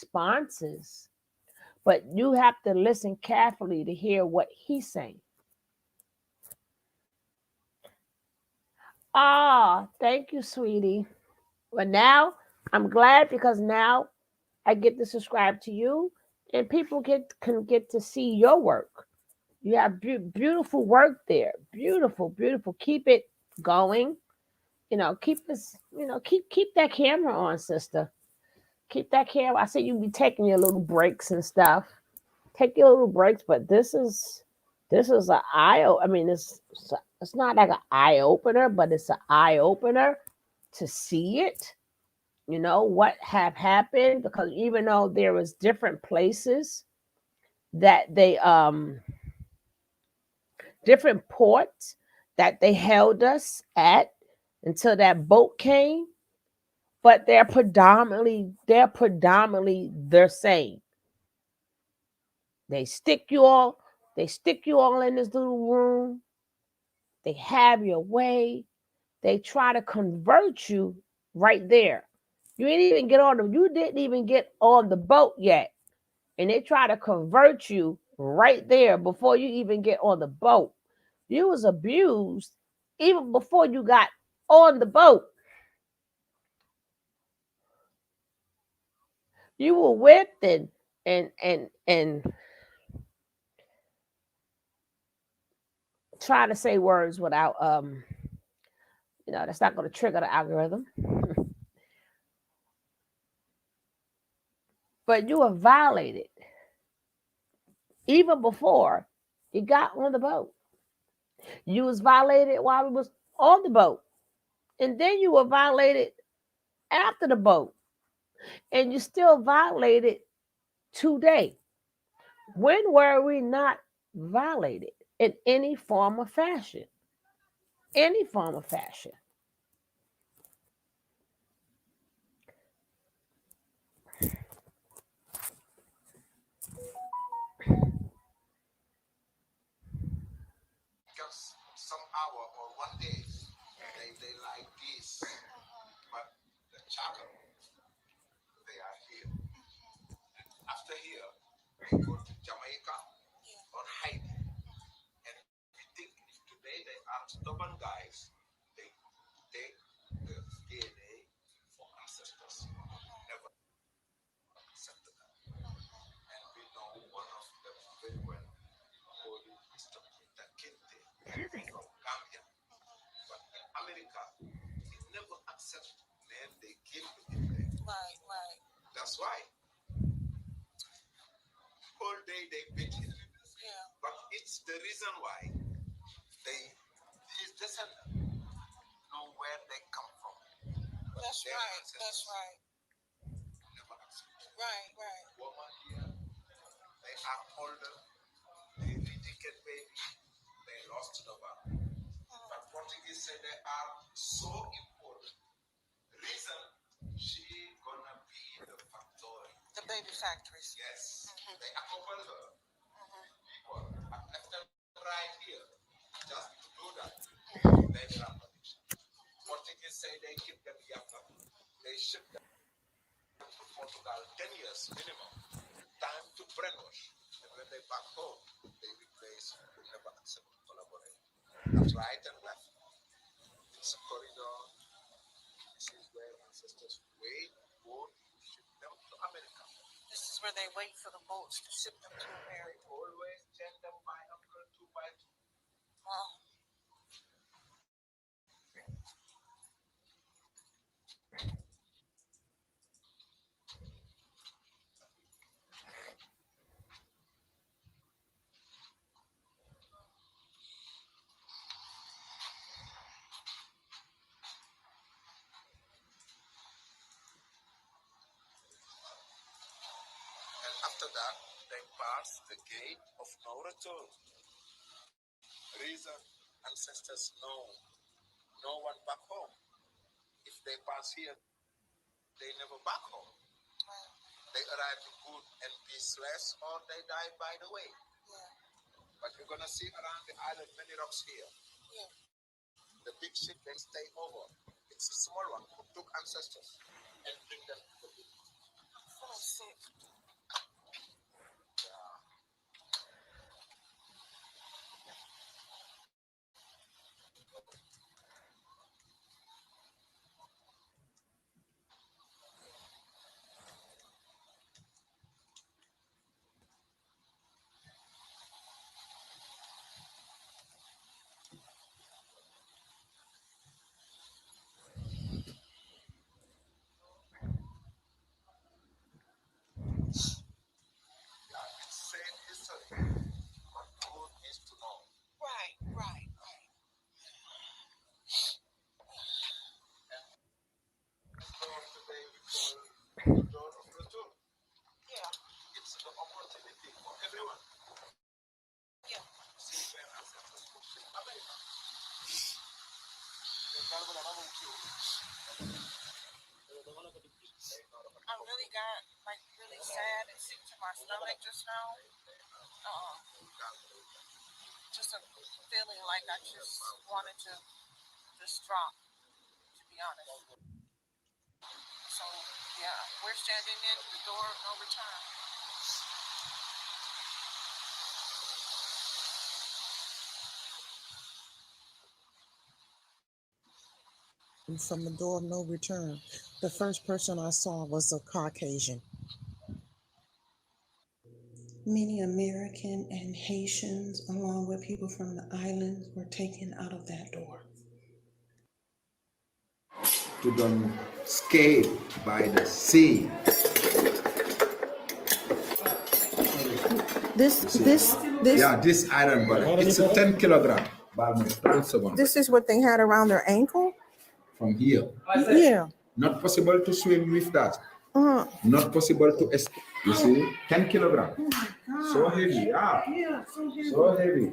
responses, but you have to listen carefully to hear what he's saying. Ah, thank you, sweetie. But now I'm glad because now I get to subscribe to you, and people can get to see your work. You have beautiful work there, beautiful, beautiful. Keep it going. Keep this. Keep that camera on, sister. Keep that camera. I said you be taking your little breaks and stuff. Take your little breaks, but this is an eye. I mean, it's not like an eye opener, but it's an eye opener to see it. What have happened, because even though there was different places that they different ports that they held us at until that boat came, but they're predominantly the same. They stick you all in this little room. They have your way. They try to convert you right there. You didn't even get on the boat yet. And they try to convert you right there before you even get on the boat. You was abused even before you got on the boat. You were whipped and trying to say words without that's not going to trigger the algorithm. But you were violated even before you got on the boat. You was violated while we was on the boat, and then you were violated after the boat, and you still violated today. When were we not violated in any form of fashion? Any form of fashion. From the door of no return. The first person I saw was a Caucasian. Many American and Haitians, along with people from the islands, were taken out of that door. To don't escape by the sea. This Yeah, this iron bar. It's a 10 kilogram. this is what they had around their ankle. From here. Yeah. Not possible to swim with that. Uh-huh. Not possible to escape. You see, 10 kilogram. So heavy, yeah. So heavy.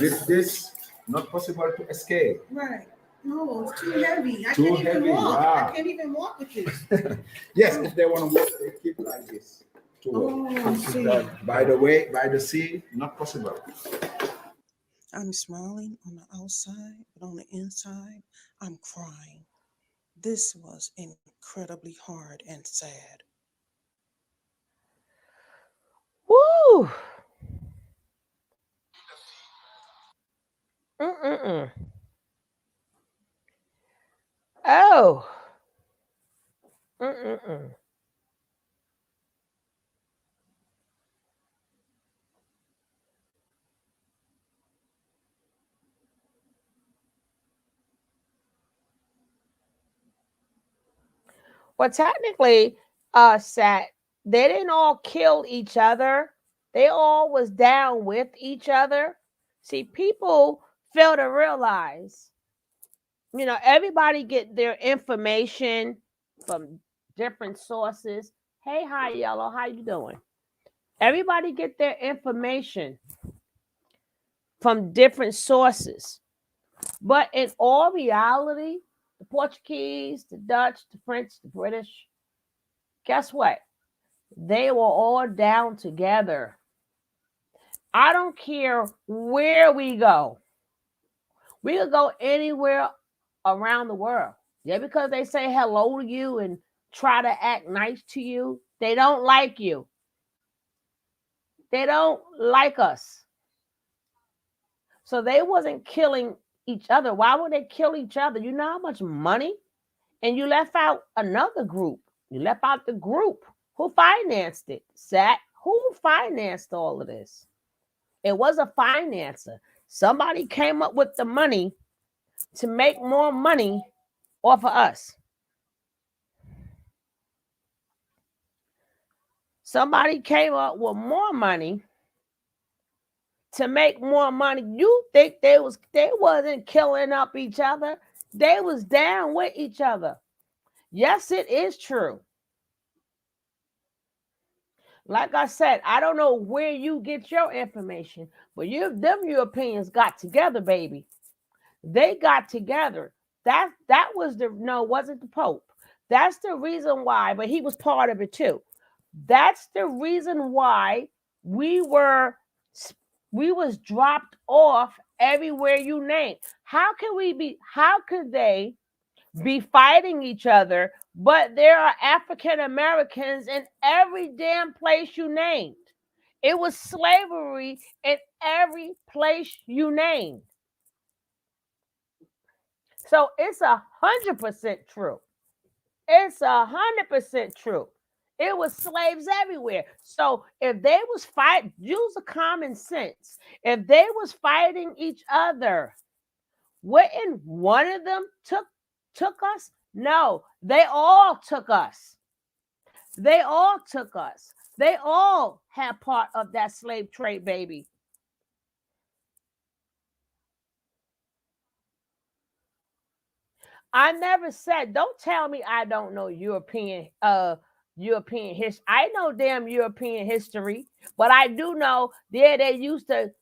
With this, not possible to escape. Right. No, it's too heavy. Too can't heavy, even walk. Yeah. I can't even walk with this. Yes, if they want to walk, they keep like this. To walk. By the way, by the sea, not possible. I'm smiling on the outside, but on the inside, I'm crying. This was incredibly hard and sad. Woo! Mm-mm-mm. Oh. Mm-mm-mm. Well, technically, Sat, they didn't all kill each other. They all was down with each other. See, people fail to realize, everybody get their information from different sources. Hey, hi, Yellow, how you doing? Everybody get their information from different sources. But in all reality, the Portuguese, the Dutch, the French, the British, guess what? They were all down together. I don't care where we go. We could go anywhere around the world. Yeah, because they say hello to you and try to act nice to you, they don't like you. They don't like us. So they wasn't killing each other. Why would they kill each other? You know how much money? And you left out another group. You left out the group. Who financed it? Sat. Who financed all of this? It was a financer. Somebody came up with the money to make more money off of us. Somebody came up with more money to make more money. You think they wasn't killing up each other. They was down with each other. Yes, it is true. Like I said, I don't know where you get your information, but them Europeans got together, baby. They got together. That was wasn't the Pope. That's the reason why, but he was part of it too. That's the reason why we was dropped off everywhere you name. How could they be fighting each other, But there are African Americans in every damn place you named. It was slavery in every place you named. So it's 100% true. It's 100% true. It was slaves everywhere. So if they was fight, use a common sense. If they was fighting each other, wouldn't one of them took us? No, they all took us. They all took us. They all had part of that slave trade, baby. I never said, don't tell me I don't know European history. I know damn European history, but I do know there they used to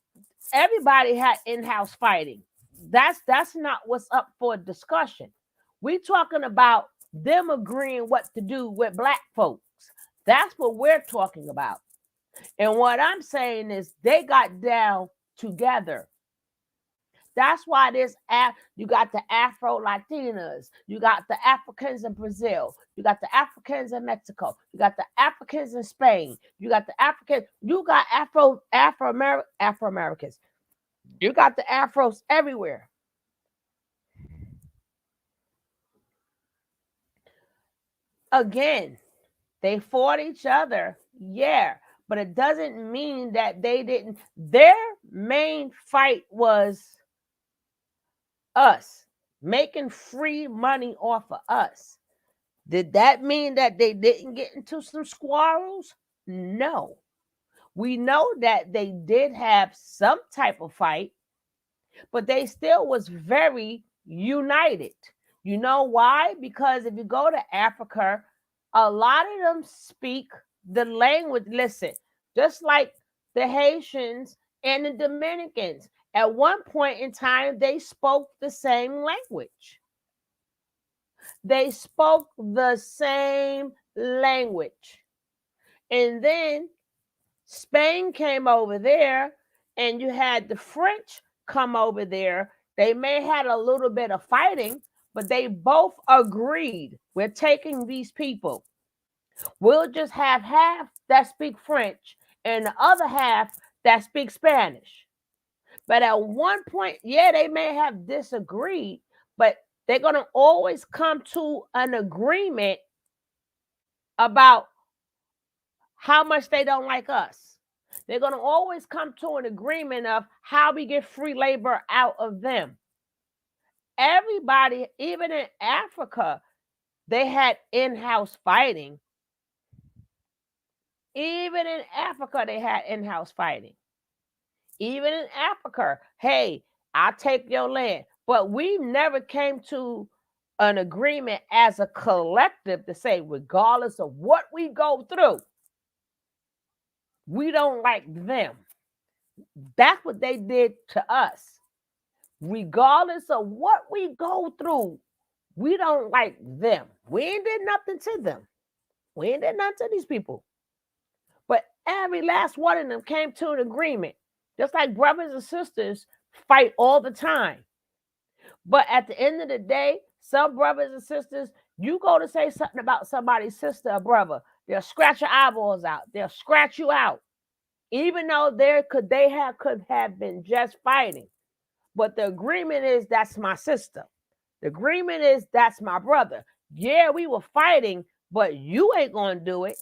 everybody had in-house fighting. That's not what's up for discussion. We talking about them agreeing what to do with black folks. That's what we're talking about. And what I'm saying is they got down together. That's why you got the Afro Latinas, you got the Africans in Brazil, you got the Africans in Mexico, you got the Africans in Spain, you got the Africans, you got Afro Americans, you got the Afros everywhere. Again, they fought each other, yeah, but it doesn't mean that they didn't. Their main fight was us, making free money off of us. Did that mean that they didn't get into some squabbles? No. We know that they did have some type of fight, but they still was very united. You know why? Because if you go to Africa, a lot of them speak the language. Listen, just like the Haitians and the Dominicans, at one point in time, they spoke the same language. They spoke the same language. And then Spain came over there, and you had the French come over there. They may had a little bit of fighting, but they both agreed, we're taking these people. We'll just have half that speak French and the other half that speak Spanish. But at one point, yeah, they may have disagreed, but they're going to always come to an agreement about how much they don't like us. They're going to always come to an agreement of how we get free labor out of them. Everybody, even in Africa, they had in-house fighting. Even in Africa, they had in-house fighting. Even in Africa, hey, I'll take your land. But we never came to an agreement as a collective to say, regardless of what we go through, we don't like them. That's what they did to us. Regardless of what we go through, we don't like them. We ain't did nothing to them. We ain't did nothing to these people. But every last one of them came to an agreement. Just like brothers and sisters fight all the time. But at the end of the day, some brothers and sisters, you go to say something about somebody's sister or brother, they'll scratch your eyeballs out. They'll scratch you out. Even though could have been just fighting. But the agreement is that's my sister. The agreement is that's my brother. Yeah, we were fighting, but you ain't going to do it.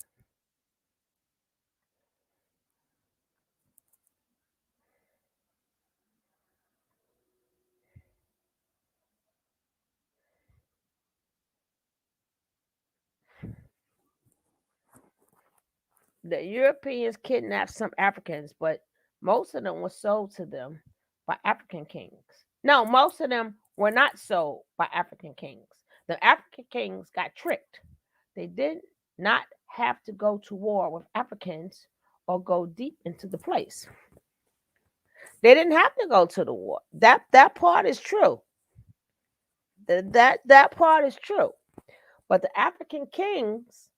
The Europeans kidnapped some Africans, but most of them were sold to them by African kings. No, most of them were not sold by African kings. The African kings got tricked. They did not have to go to war with Africans or go deep into the place. They didn't have to go to the war. That part is true. That part is true. But the African kings,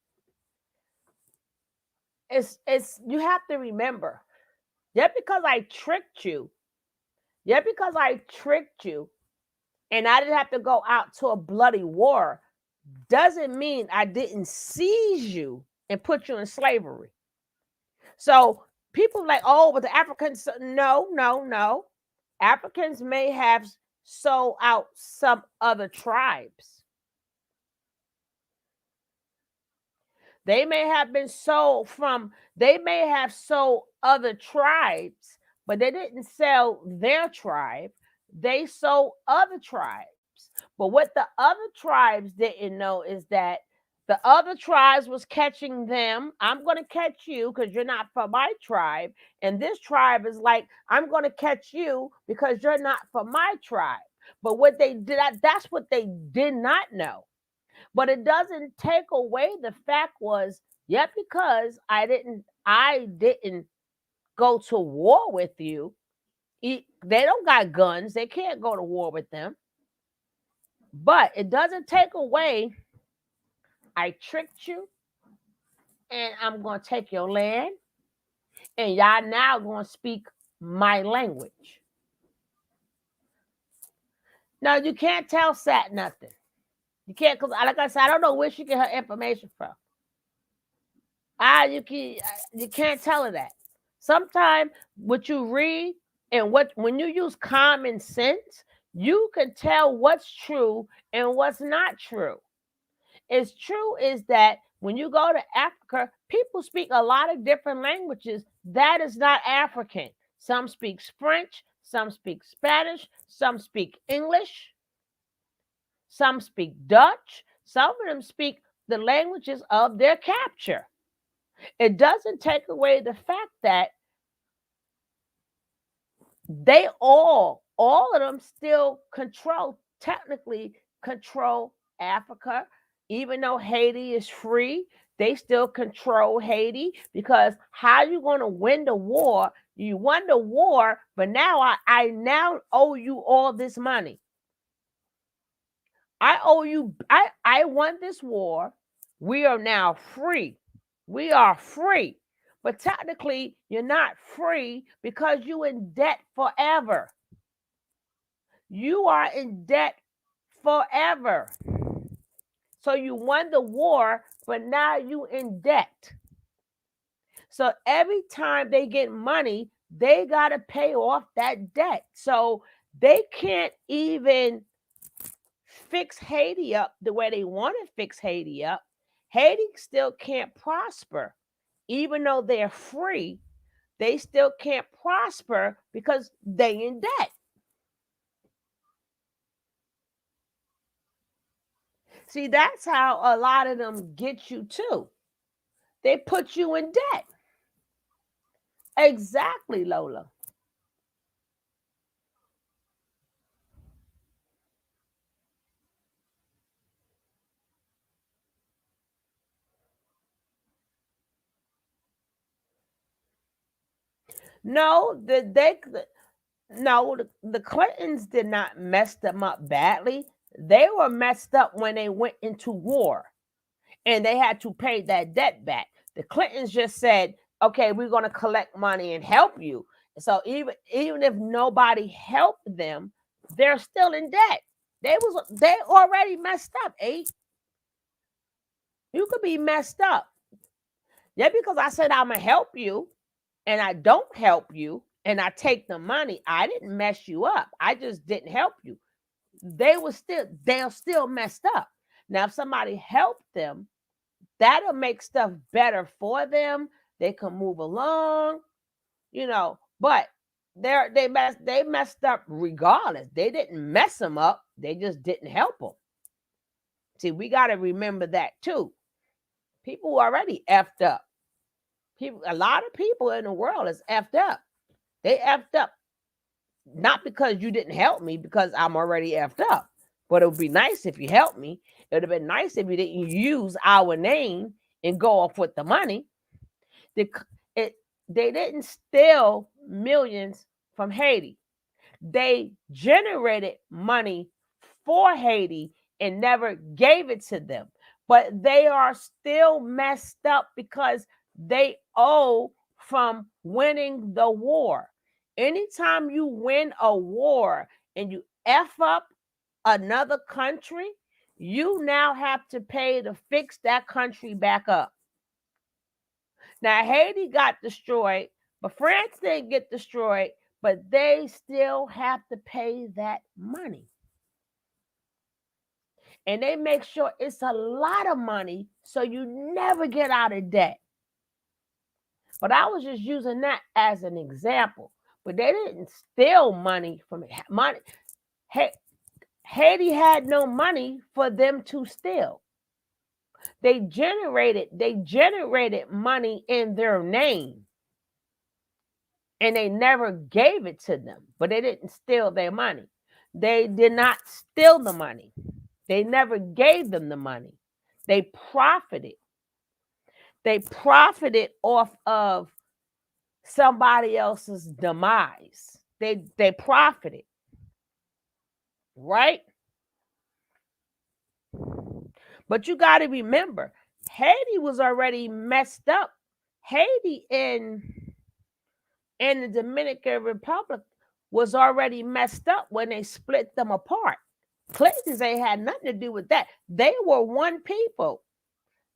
it's you have to remember, just because I tricked you, and I didn't have to go out to a bloody war, doesn't mean I didn't seize you and put you in slavery. So people like, oh, but the Africans, no, no, no. Africans may have sold out some other tribes. They may have been sold from, they may have sold other tribes, but they didn't sell their tribe. They sold other tribes. But what the other tribes didn't know is that the other tribes was catching them. I'm going to catch you because you're not from my tribe. And this tribe is like, I'm going to catch you because you're not from my tribe. But what they did, that's what they did not know. But it doesn't take away the fact was, yeah, because I didn't go to war with you. They don't got guns. They can't go to war with them. But it doesn't take away, I tricked you and I'm going to take your land and y'all now going to speak my language. Now, you can't tell Sat nothing. You can't, because like I said, I don't know where she get her information from. You can't tell her that. Sometimes what you read and when you use common sense, you can tell what's true and what's not true. It's true is that when you go to Africa, people speak a lot of different languages. That is not African. Some speak French, some speak Spanish, some speak English, some speak Dutch. Some of them speak the languages of their capture. It doesn't take away the fact that they all of them still technically control Africa. Even though Haiti is free, they still control Haiti because how are you going to win the war? You won the war, but now I now owe you all this money. I owe you, I won this war. We are now free. We are free. But technically, you're not free because you're in debt forever. You are in debt forever. So you won the war, but now you in debt. So every time they get money, they got to pay off that debt. So they can't even fix Haiti up the way they want to fix Haiti up. Haiti still can't prosper. Even though they're free, they still can't prosper because they in debt. See, that's how a lot of them get you too. They put you in debt. Exactly, Lola. No, the Clintons did not mess them up badly. They were messed up when they went into war and they had to pay that debt back. The Clintons just said, okay, we're going to collect money and help you. So even if nobody helped them, they're still in debt. They already messed up, You could be messed up. Yeah, because I said I'm going to help you and I don't help you and I take the money, I didn't mess you up. I just didn't help you. They're still messed up. Now, if somebody helped them, that'll make stuff better for them. They can move along, but they messed up regardless. They didn't mess them up. They just didn't help them. See, we got to remember that too. People already effed up. A lot of people in the world is effed up. They effed up not because you didn't help me, because I'm already effed up. But it would be nice if you helped me. It would have been nice if you didn't use our name and go off with the money. They didn't steal millions from Haiti. They generated money for Haiti and never gave it to them. But they are still messed up because they owe from winning the war. Anytime you win a war and you F up another country, you now have to pay to fix that country back up. Now, Haiti got destroyed, but France didn't get destroyed, but they still have to pay that money. And they make sure it's a lot of money so you never get out of debt. But I was just using that as an example. But they didn't steal money from money. Haiti had no money for them to steal. They generated money in their name. And they never gave it to them, but they didn't steal their money. They did not steal the money. They never gave them the money. They profited. They profited off of somebody else's demise. They profited. Right? But you got to remember, Haiti was already messed up. Haiti in the Dominican Republic was already messed up when they split them apart. Clintons ain't had nothing to do with that. They were one people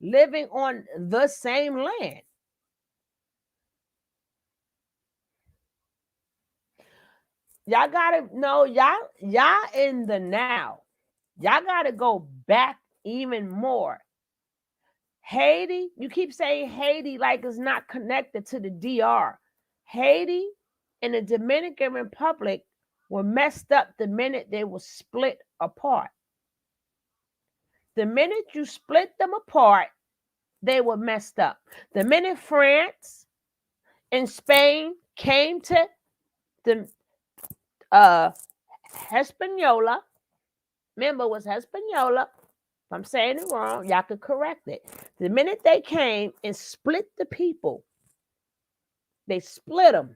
living on the same land. Y'all gotta know, y'all in the now. Y'all gotta go back even more. Haiti, you keep saying Haiti like it's not connected to the DR. Haiti and the Dominican Republic were messed up the minute they were split apart. The minute you split them apart, they were messed up. The minute France and Spain came to the Hispaniola, remember it was Hispaniola. If I'm saying it wrong, y'all could correct it. The minute they came and split the people, they split them.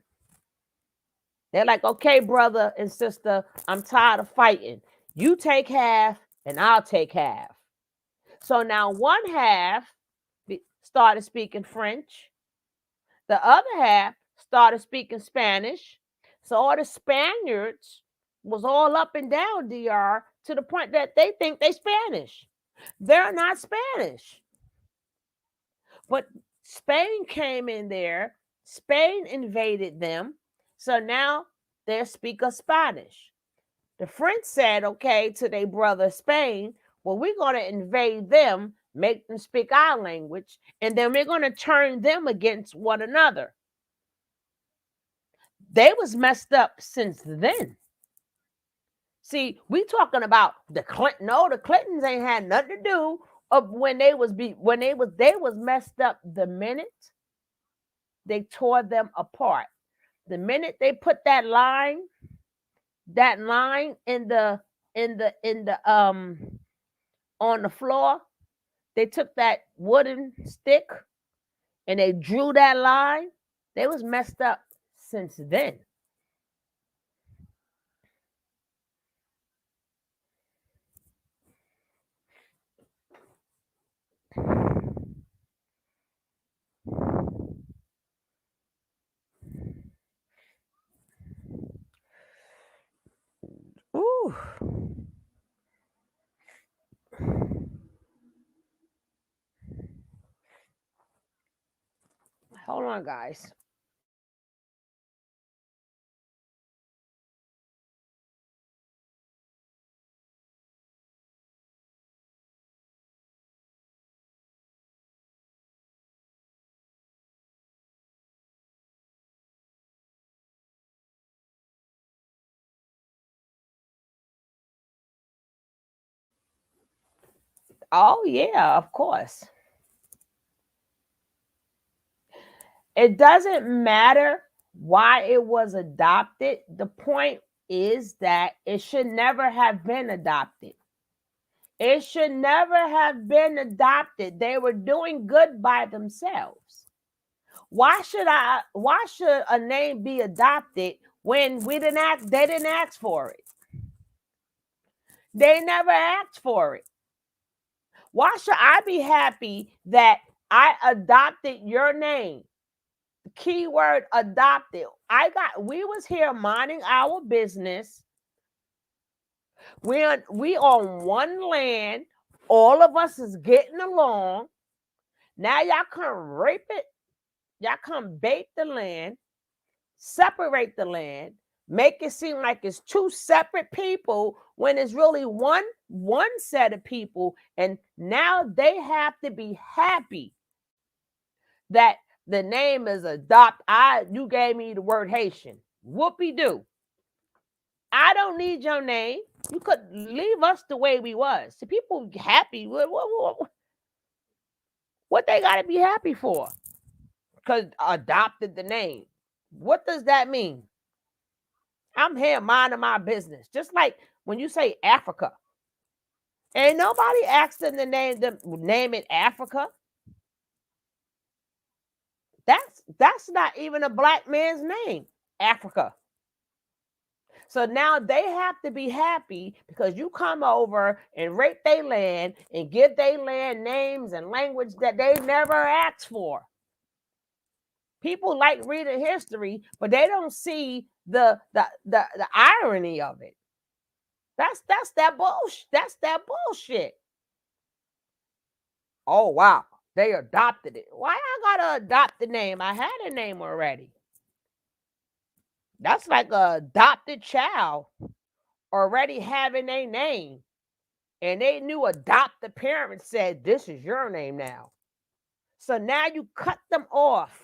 They're like, okay, brother and sister, I'm tired of fighting. You take half and I'll take half. So now one half started speaking French. The other half started speaking Spanish. So all the Spaniards was all up and down DR to the point that they think they Spanish. They're not Spanish. But Spain came in there. Spain invaded them. So now they speak Spanish. The French said, okay, to their brother Spain, well, we're going to invade them, make them speak our language, and then we're going to turn them against one another. They was messed up since then. See, we talking about the Clinton. No, the Clintons ain't had nothing to do of when they was messed up the minute they tore them apart. The minute they put that line in the on the floor, they took that wooden stick and they drew that line. They was messed up since then. Ooh. Hold on, guys. Oh, yeah, of course. It doesn't matter why it was adopted. The point is that it should never have been adopted. It should never have been adopted. They were doing good by themselves. Why should a name be adopted when they didn't ask for it? They never asked for it. Why should I be happy that I adopted your name? The keyword adopted. We was here minding our business. We on one land All of us is getting along. Now y'all come rape it. Y'all come bait the land, separate the land, make it seem like it's two separate people when it's really one set of people. And now they have to be happy that the name is you gave me the word Haitian. Whoopie-doo. I don't need your name. You could leave us the way we was. So people happy. What they got to be happy for? Because adopted the name. What does that mean? I'm here minding my business. Just like when you say Africa. Ain't nobody asked them to name it Africa. That's not even a black man's name, Africa. So now they have to be happy because you come over and rape their land and give their land names and language that they never asked for. People like reading history, but they don't see the irony of it. That's that bullshit. That's that bullshit. Oh wow, they adopted it. Why I gotta adopt the name? I had a name already. That's like a adopted child already having a name. And they knew adopted parents said, this is your name now. So now you cut them off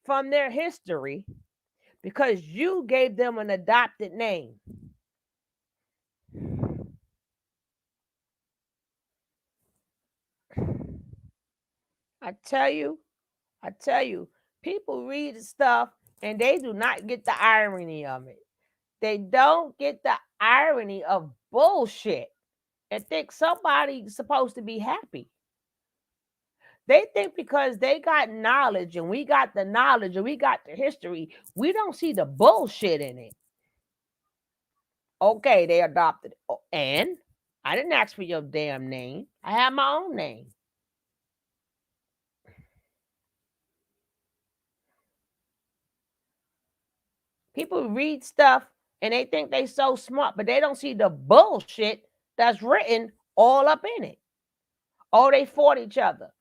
from their history because you gave them an adopted name. I tell you, people read stuff and they do not get the irony of it. They don't get the irony of bullshit and think somebody's supposed to be happy. They think because they got knowledge and we got the knowledge and we got the history, we don't see the bullshit in it. Okay, they adopted it. And I didn't ask for your damn name. I have my own name. People read stuff and they think they so smart, but they don't see the bullshit that's written all up in it. Oh, they fought each other.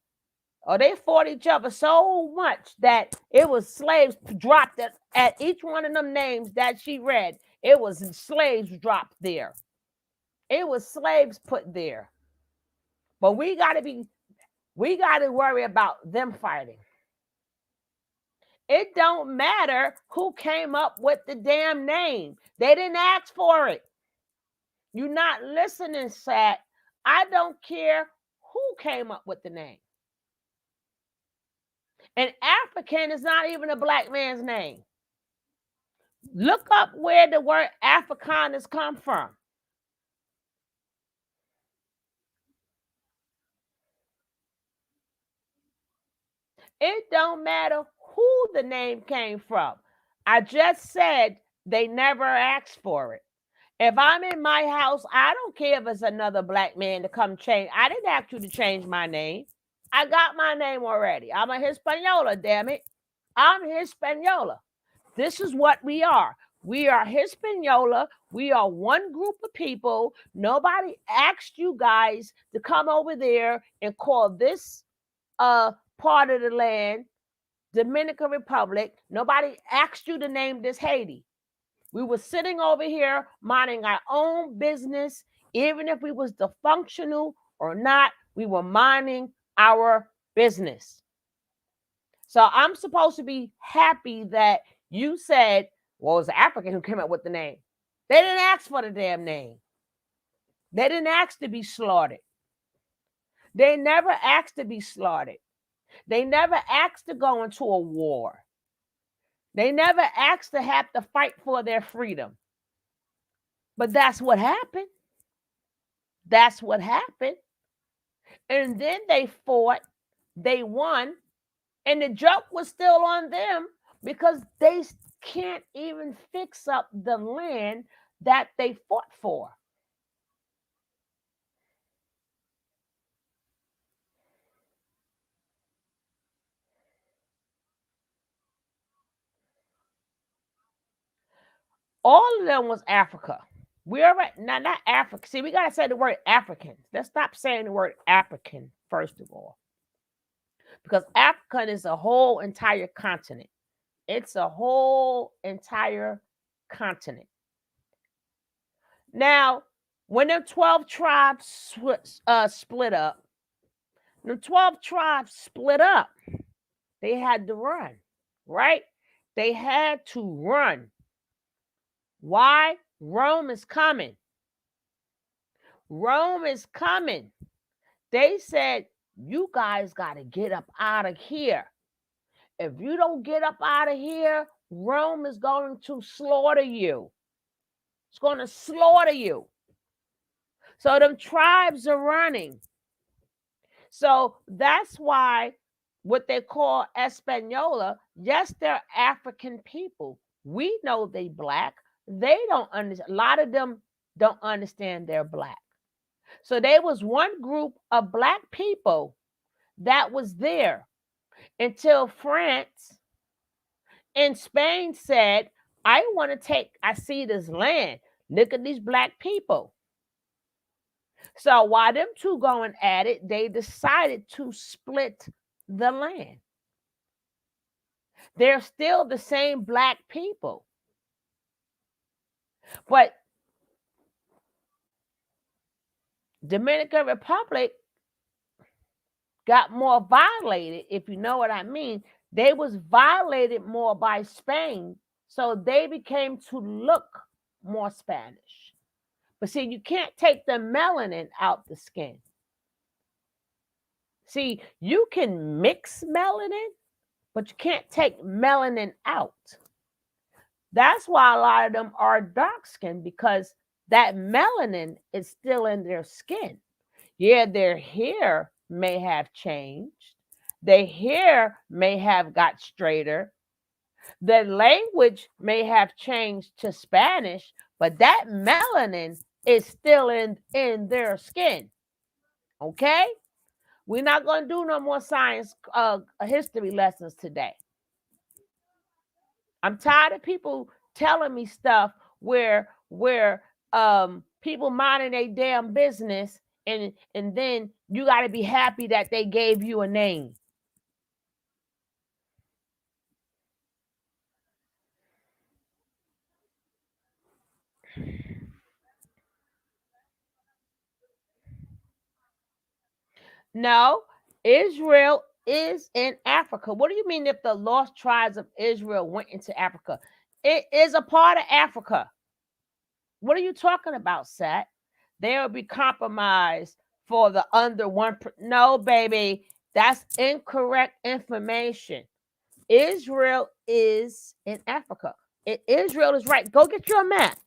Oh, they fought each other so much that it was slaves dropped at each one of them names that she read. It was slaves dropped there. It was slaves put there. But we got to worry about them fighting. It don't matter who came up with the damn name. They didn't ask for it. You're not listening, Sat. I don't care who came up with the name. And African is not even a black man's name. Look up where the word Afrikaners come from. It don't matter who the name came from. I just said they never asked for it. If I'm in my house, I don't care if it's another black man to come change. I didn't ask you to change my name. I got my name already. I'm a Hispaniola, damn it. I'm Hispaniola. This is what we are. We are Hispaniola. We are one group of people. Nobody asked you guys to come over there and call this part of the land Dominican Republic. Nobody asked you to name this Haiti. We were sitting over here minding our own business, even if we was dysfunctional or not. We were minding our business. So I'm supposed to be happy that you said, well, it was an African who came up with the name. They didn't ask for the damn name. They didn't ask to be slaughtered. They never asked to be slaughtered. They never asked to go into a war. They never asked to have to fight for their freedom. But that's what happened. That's what happened. And then they fought, they won, and the joke was still on them because they can't even fix up the land that they fought for. All of them was Africa. We're not Africa. See, we gotta say the word African. Let's stop saying the word African first of all, because African is a whole entire continent. It's a whole entire continent. Now, when the 12 tribes split up, the 12 tribes split up. They had to run, right? They had to run. Why? Rome is coming. Rome is coming. They said, you guys got to get up out of here. If you don't get up out of here, Rome is going to slaughter you. It's going to slaughter you. So them tribes are running. So that's why what they call Española, yes, they're African people. We know they black. They don't understand. A lot of them don't understand they're black. So there was one group of black people that was there until France and Spain said, I see this land. Look at these black people. So while them two going at it, they decided to split the land. They're still the same black people. But Dominican Republic got more violated, if you know what I mean. They was violated more by Spain, so they became to look more Spanish. But see, you can't take the melanin out the skin. See, you can mix melanin, but you can't take melanin out. That's why a lot of them are dark skinned, because that melanin is still in their skin. Yeah, their hair may have changed. Their hair may have got straighter. The language may have changed to Spanish, but that melanin is still in their skin. Okay? We're not going to do no more science history lessons today. I'm tired of people telling me stuff where people minding their damn business, and then you got to be happy that they gave you a name. No, Israel is in Africa. What do you mean if the lost tribes of Israel went into Africa? It is a part of Africa. What are you talking about, Sat? They will be compromised for the under one. No, baby, that's incorrect information. Israel is in Africa. Israel is right. Go get your map.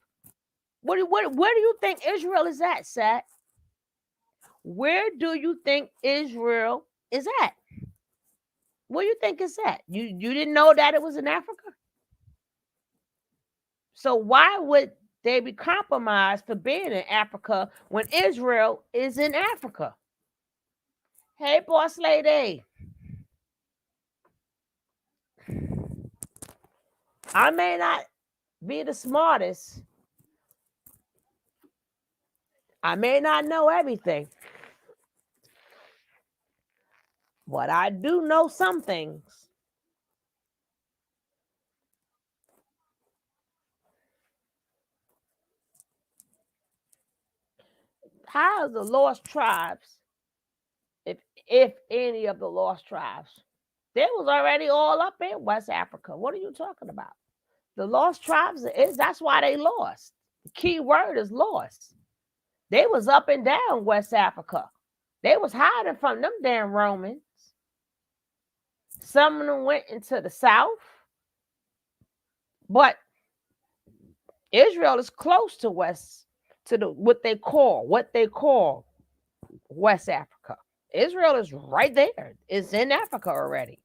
Where do you think Israel is at, Sat? Where do you think Israel is at? Where do you think it's at? You didn't know that it was in Africa? So why would they be compromised for being in Africa when Israel is in Africa? Hey, boss lady. I may not be the smartest. I may not know everything. But I do know some things. How is the lost tribes, if any of the lost tribes, they was already all up in West Africa. What are you talking about? The lost tribes, that's why they lost. The key word is lost. They was up and down West Africa. They was hiding from them damn Romans. Some of them went into the south. But Israel is close to what they call West Africa. Israel is right there. It's in Africa already.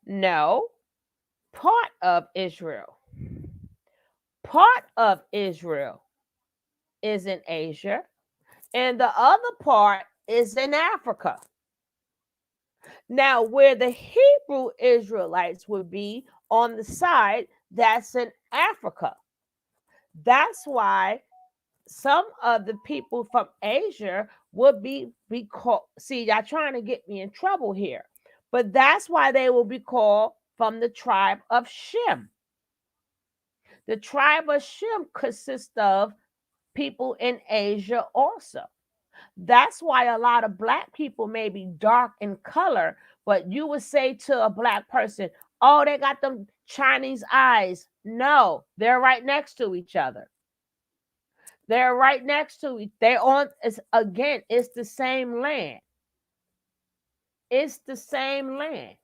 No, part of Israel. Part of Israel is in Asia, and the other part is in Africa. Now, where the Hebrew Israelites would be on the side, that's in Africa. That's why some of the people from Asia would be called. See, y'all trying to get me in trouble here, but that's why they will be called from the tribe of Shem. The tribe of Shem consists of people in Asia also. That's why a lot of black people may be dark in color, but you would say to a black person, oh, they got them Chinese eyes. No, they're right next to each other. They're right next to each. They're on. Again, it's the same land. It's the same land.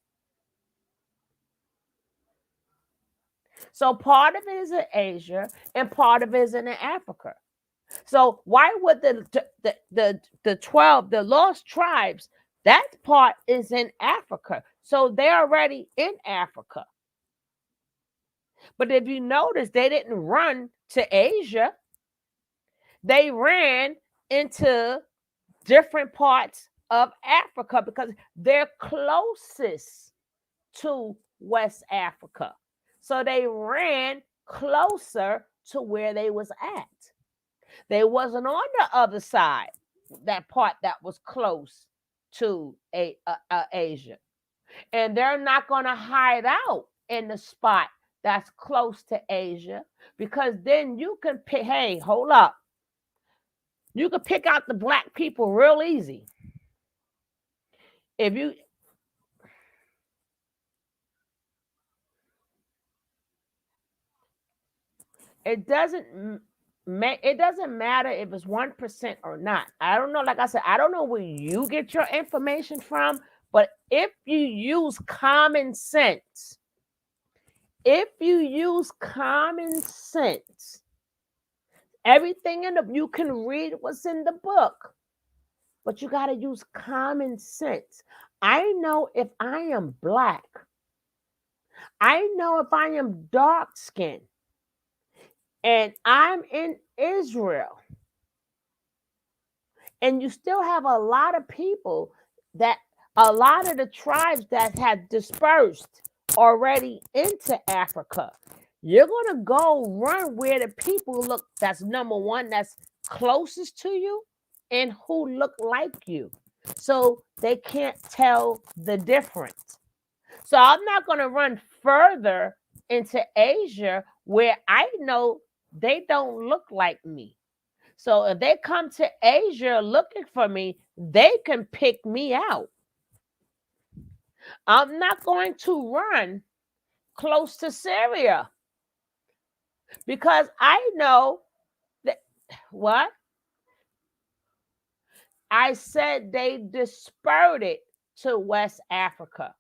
So part of it is in Asia, and part of it is in Africa. So why would the 12, the lost tribes, that part is in Africa? So they're already in Africa. But if you notice, they didn't run to Asia. They ran into different parts of Africa because they're closest to West Africa. So they ran closer to where they was at. They wasn't on the other side, that part that was close to Asia. And they're not going to hide out in the spot that's close to Asia, because then you can pick, hey, hold up. You can pick out the black people real easy. If you it doesn't matter if it's 1% or not. I don't know. Like I said, I don't know where you get your information from, but if you use common sense, everything you can read what's in the book, but you got to use common sense. I know if I am black. I know if I am dark skinned and I'm in Israel, and you still have a lot of people a lot of the tribes that have dispersed already into Africa. You're going to go run where the people look, that's number one, that's closest to you and who look like you. So they can't tell the difference. So I'm not going to run further into Asia where I know they don't look like me. So if they come to Asia looking for me, they can pick me out. I'm not going to run close to Syria because I know that what? I said they dispersed it to West Africa.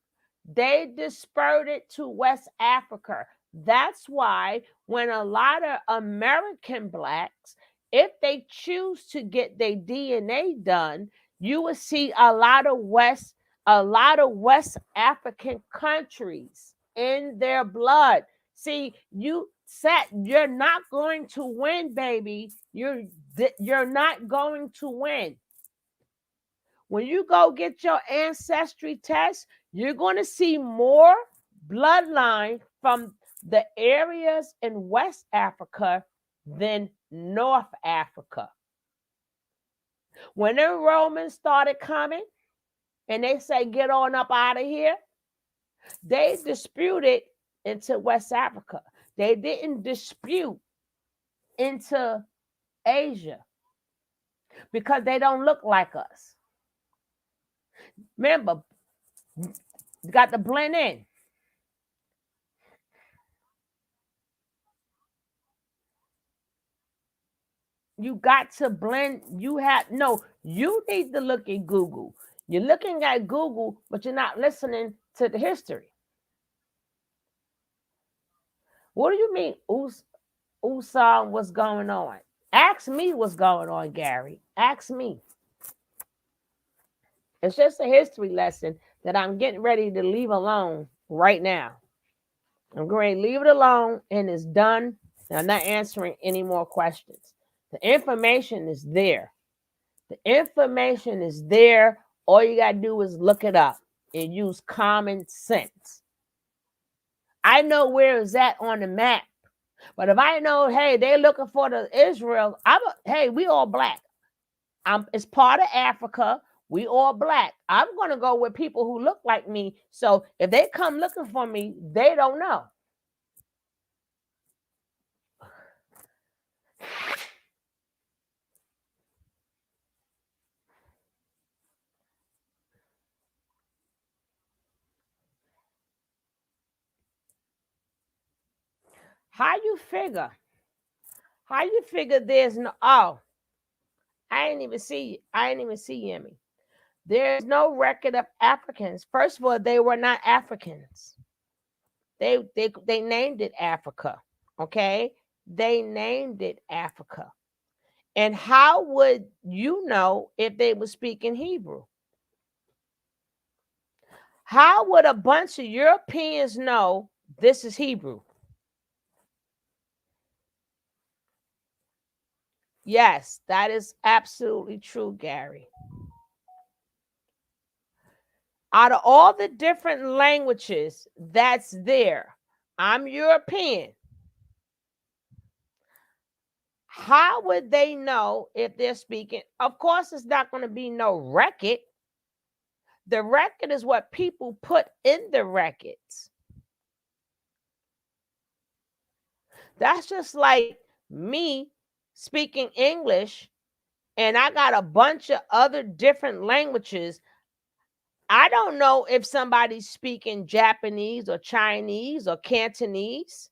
They dispersed it to West Africa. That's why when a lot of American blacks, if they choose to get their DNA done, you will see a lot of West African countries in their blood. See, you're not going to win, baby. You're not going to win. When you go get your ancestry test, you're going to see more bloodline from the areas in West Africa than North Africa. When the Romans started coming and they say, get on up out of here, they disputed into West Africa. They didn't dispute into Asia because they don't look like us. Remember, you got to blend in. You got to blend. You need to look at Google. You're looking at Google, but you're not listening to the history. What do you mean, Usam, what's going on? Ask me what's going on, Gary. Ask me. It's just a history lesson that I'm getting ready to leave alone right now. I'm going to leave it alone, and it's done. And I'm not answering any more questions. The information is there. The information is there. All you got to do is look it up and use common sense. I know where it's at on the map. But if I know, hey, they're looking for the Israel, hey, we all black. It's part of Africa. We all black. I'm gonna go with people who look like me. So if they come looking for me, they don't know. How you figure? How you figure there's no? Oh, I ain't even see. I ain't even see Yemi. There's no record of Africans. First of all, they were not Africans. They named it Africa. Okay, they named it Africa. And how would you know if they were speaking Hebrew? How would a bunch of Europeans know this is Hebrew? Yes, that is absolutely true, Gary. Out of all the different languages that's there, I'm European. How would they know if they're speaking? Of course, it's not going to be no record. The record is what people put in the records. That's just like me speaking English and I got a bunch of other different languages. I don't know if somebody's speaking Japanese or Chinese or Cantonese.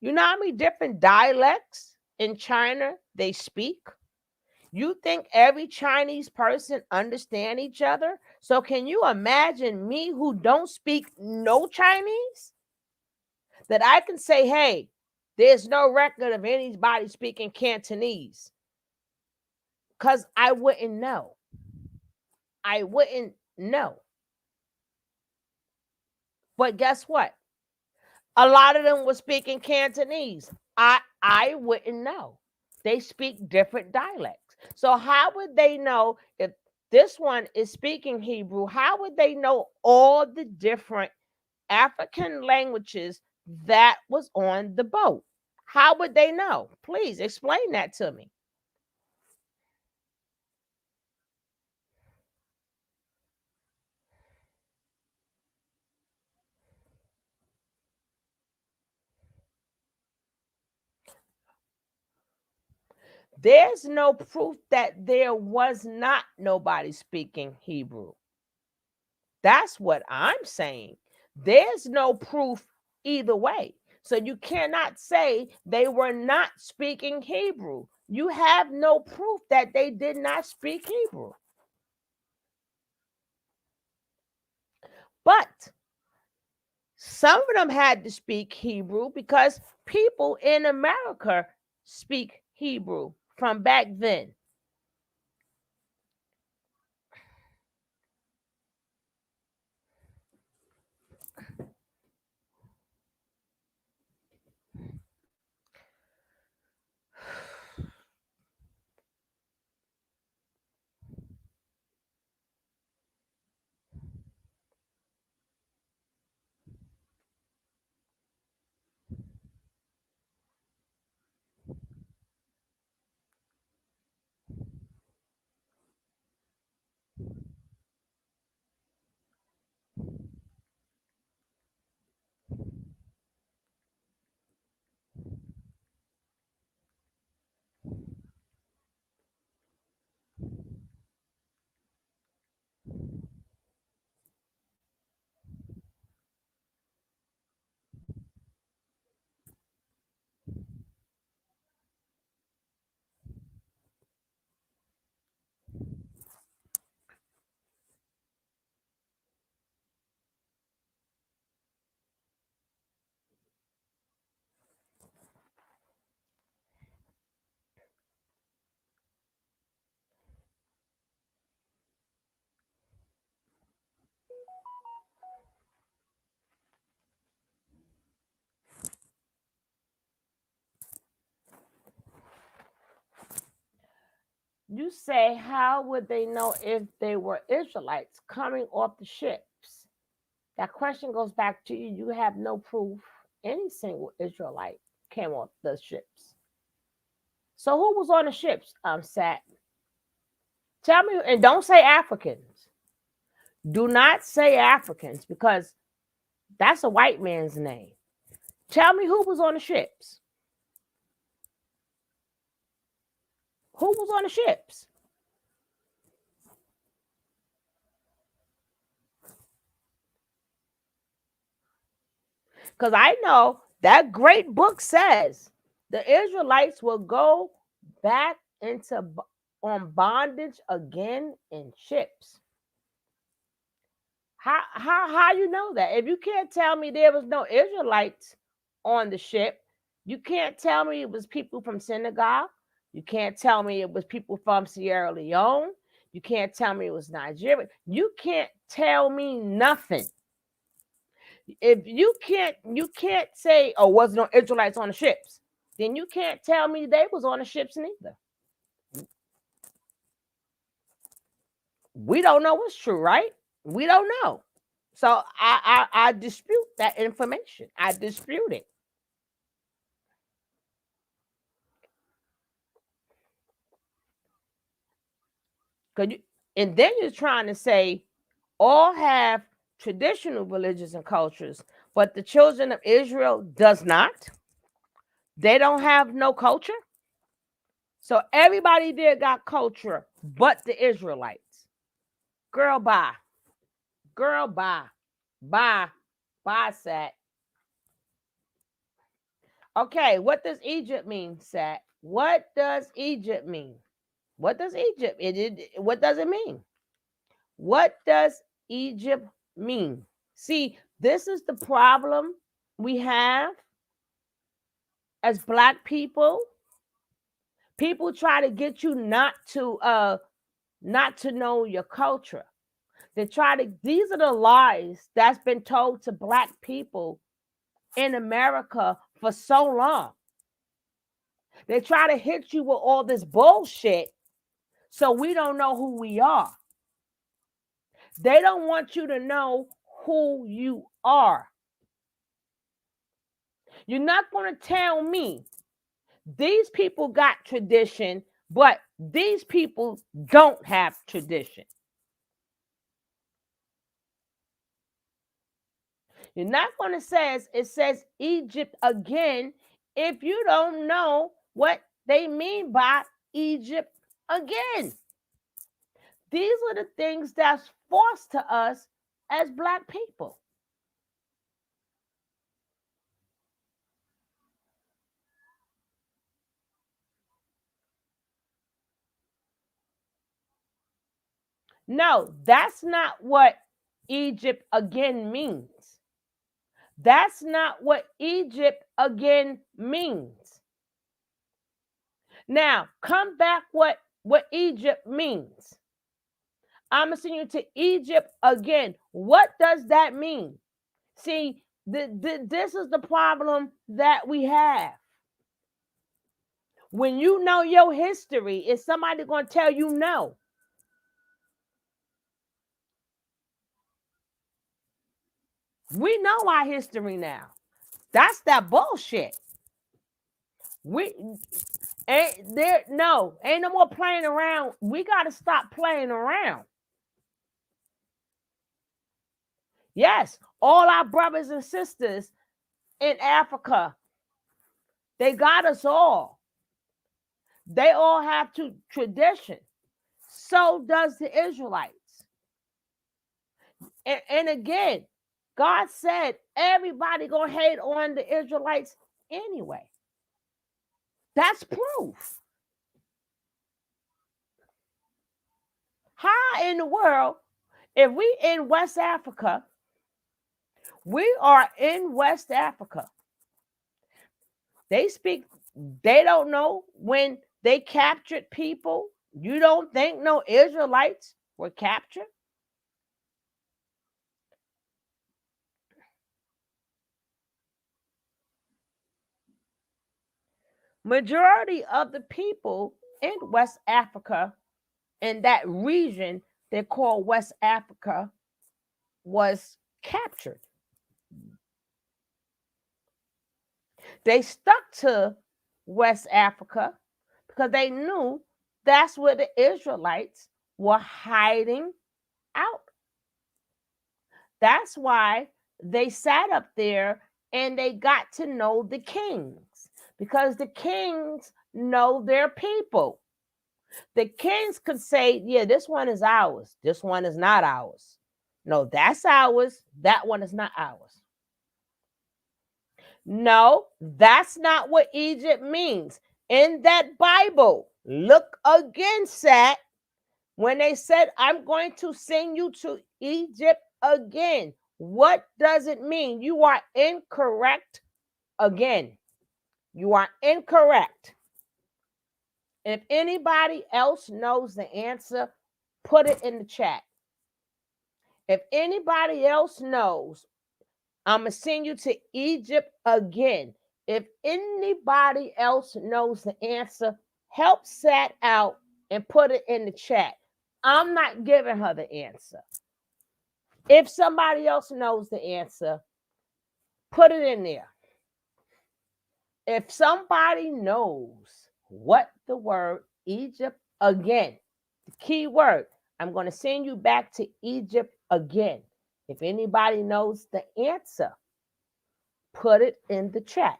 You know how many different dialects in China they speak? You think every Chinese person understand each other? So can you imagine me who don't speak no Chinese? That I can say, hey, there's no record of anybody speaking Cantonese. Because I wouldn't know. I wouldn't know. But guess what? A lot of them were speaking Cantonese. I wouldn't know. They speak different dialects. So how would they know if this one is speaking Hebrew? How would they know all the different African languages that was on the boat? How would they know? Please explain that to me. There's no proof that there was not nobody speaking Hebrew. That's what I'm saying. There's no proof either way. So you cannot say they were not speaking Hebrew. You have no proof that they did not speak Hebrew. But some of them had to speak Hebrew because people in America speak Hebrew from back then. You say, how would they know if they were Israelites coming off the ships? That question goes back to you. You have no proof any single Israelite came off the ships. So who was on the ships? Sat. Tell me, and don't say Africans. Do not say Africans because that's a white man's name. Tell me who was on the ships. Who was on the ships? Because I know that great book says the Israelites will go back into on bondage again in ships. How you know that? If you can't tell me there was no Israelites on the ship, you can't tell me it was people from Senegal. You can't tell me it was people from Sierra Leone. You can't tell me it was Nigeria. You can't tell me nothing. If you can't say, oh, wasn't no Israelites on the ships, then you can't tell me they was on the ships neither. We don't know what's true, right? We don't know. So I dispute that information. I dispute it. And then you're trying to say all have traditional religions and cultures, but the children of Israel does not. They don't have no culture. So everybody there got culture but the Israelites. Girl, bye. Girl, bye. Bye. Bye, Sat. Okay, what does Egypt mean, Sat? What does Egypt mean? What does Egypt? What does it mean? What does Egypt mean? See, this is the problem we have as Black people. People try to get you not to know your culture. These are the lies that's been told to Black people in America for so long. They try to hit you with all this bullshit so we don't know who we are. They don't want you to know who you are. You're not going to tell me these people got tradition, but these people don't have tradition. You're not going to say it says Egypt again if you don't know what they mean by Egypt again. These are the things that's forced to us as Black people. No, that's not what Egypt again means. That's not what Egypt again means. Now, come back what Egypt means. I'm going to send you to Egypt again. What does that mean? See, this is the problem that we have. When you know your history, is somebody going to tell you no? We know our history now. That's that bullshit. Ain't no more playing around. We got to stop playing around. Yes, all our brothers and sisters in Africa, they got us all. They all have tradition. So does the Israelites. And again, God said everybody gonna hate on the Israelites anyway. That's proof. How in the world, if we in West Africa, we are in West Africa. They don't know when they captured people. You don't think no Israelites were captured? Majority of the people in West Africa, in that region they call West Africa, was captured. They stuck to West Africa because they knew that's where the Israelites were hiding out. That's why they sat up there and they got to know the kings, because the kings know their people. The kings could say, yeah, this one is ours. This one is not ours. No, that's ours. That one is not ours. No, that's not what Egypt means. In that Bible, look again, Sat, when they said, I'm going to send you to Egypt again. What does it mean? You are incorrect again. You are incorrect. If anybody else knows the answer, put it in the chat. If anybody else knows, I'm going to send you to Egypt again. If anybody else knows the answer, help Sat out and put it in the chat. I'm not giving her the answer. If somebody else knows the answer, put it in there. If somebody knows what the word Egypt again, the key word, I'm going to send you back to Egypt again. If anybody knows the answer, put it in the chat.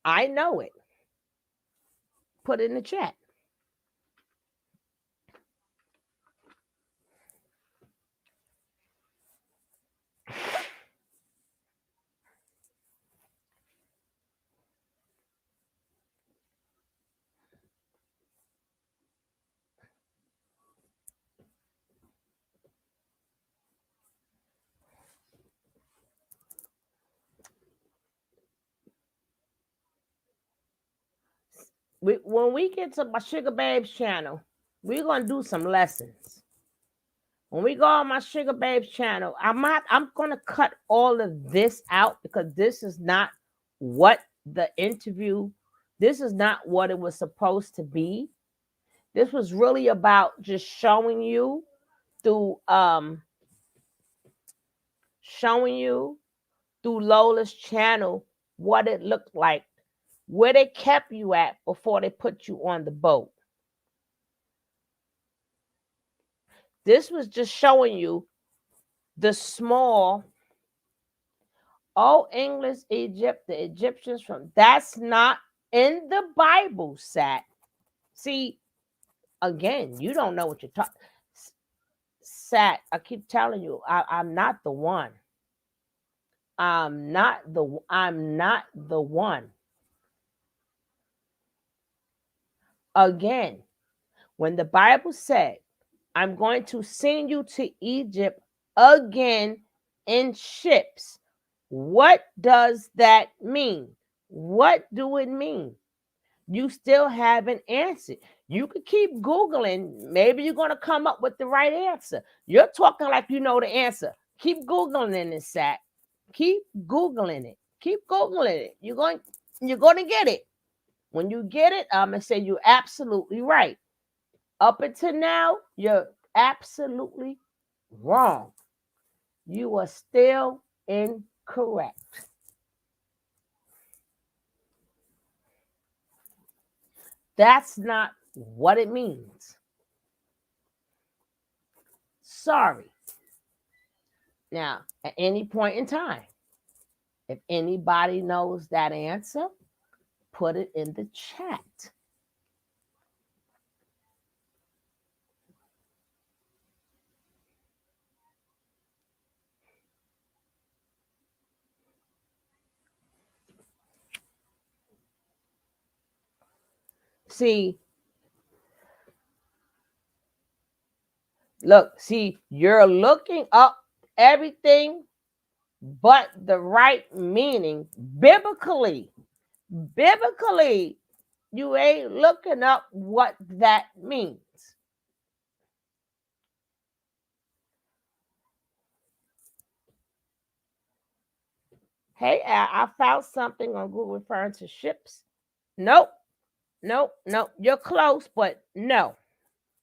I know it. Put it in the chat. When we get to my Sugar Babes channel, we're going to do some lessons. When we go on my Sugar Babes channel, I'm going to cut all of this out because this is not what the interview, this is not what it was supposed to be. This was really about just showing you through Lola's channel what it looked like, where they kept you at before they put you on the boat. This was just showing you the small, English, Egypt, the Egyptians from, that's not in the Bible, Sat. See, again, you don't know what you're talking. Sat, I keep telling you, I'm not the one. I'm not the one. Again, when the Bible said, I'm going to send you to Egypt again in ships, what does that mean? What do it mean? You still haven't answered. You could keep Googling. Maybe you're going to come up with the right answer. You're talking like you know the answer. Keep Googling it, Sat. Keep Googling it. Keep Googling it. You're going to get it. When you get it, I'm going to say you're absolutely right. Up until now, you're absolutely wrong. You are still incorrect. That's not what it means. Sorry. Now, at any point in time, if anybody knows that answer, put it in the chat. See, you're looking up everything but the right meaning biblically. Biblically, you ain't looking up what that means. Hey, I found something on Google referring to ships. Nope. You're close, but no.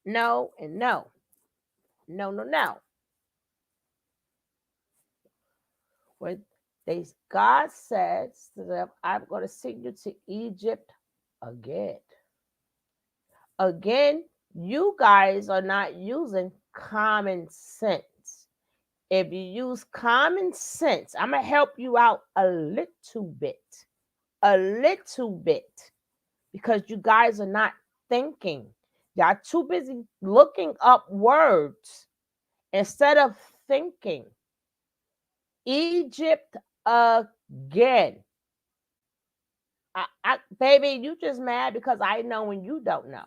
No and no. No. When God says to them, I'm going to send you to Egypt again. Again, you guys are not using common sense. If you use common sense, I'm going to help you out a little bit. A little bit. Because you guys are not thinking. Y'all too busy looking up words instead of thinking. Egypt again. Baby, you just mad because I know and you don't know.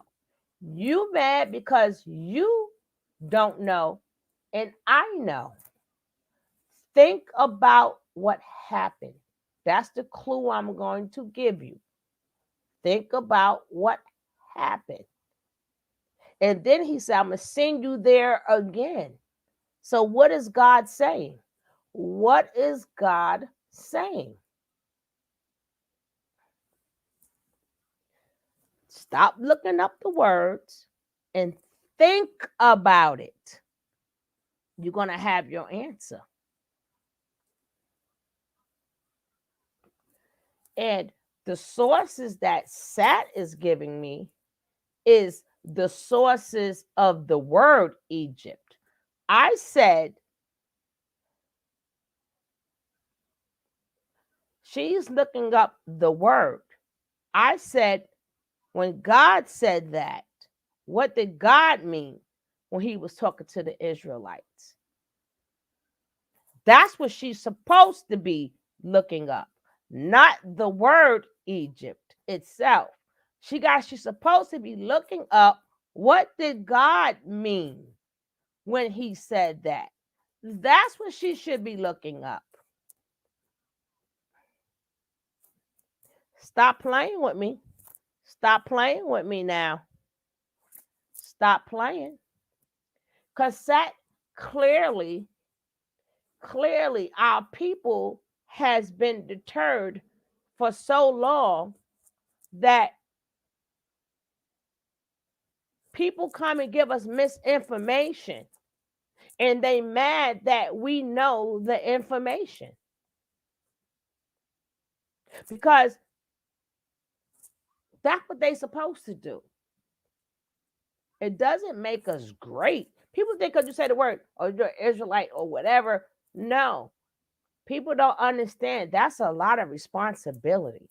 You mad because you don't know and I know. Think about what happened. That's the clue I'm going to give you. Think about what happened. And then he said, I'm going to send you there again. So what is God saying? What is God saying? Stop looking up the words and think about it. You're going to have your answer. And the sources that Sat is giving me is the sources of the word Egypt. I said, she's looking up the word. I said, when God said that, what did God mean when he was talking to the Israelites? That's what she's supposed to be looking up, not the word Egypt itself. She's supposed to be looking up what did God mean when he said that. That's what she should be looking up. Stop playing with me. Stop playing with me now. Stop playing. Because that clearly our people has been deterred for so long that people come and give us misinformation and they mad that we know the information. Because that's what they supposed to do. It doesn't make us great. People think because you say the word or you're Israelite or whatever. No. People don't understand. That's a lot of responsibility.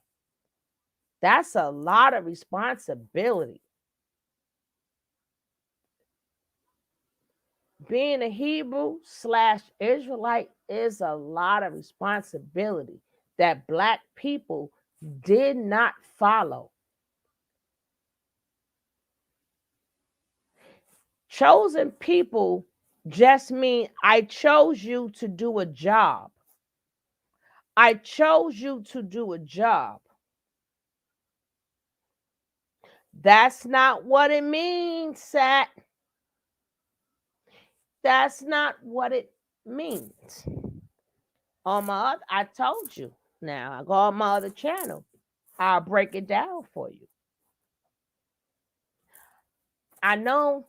That's a lot of responsibility. Being a Hebrew/Israelite is a lot of responsibility that Black people did not follow. Chosen people just mean I chose you to do a job. I chose you to do a job. That's not what it means, Sat. That's not what it means. I told you. Now I go on my other channel. I'll break it down for you. I know,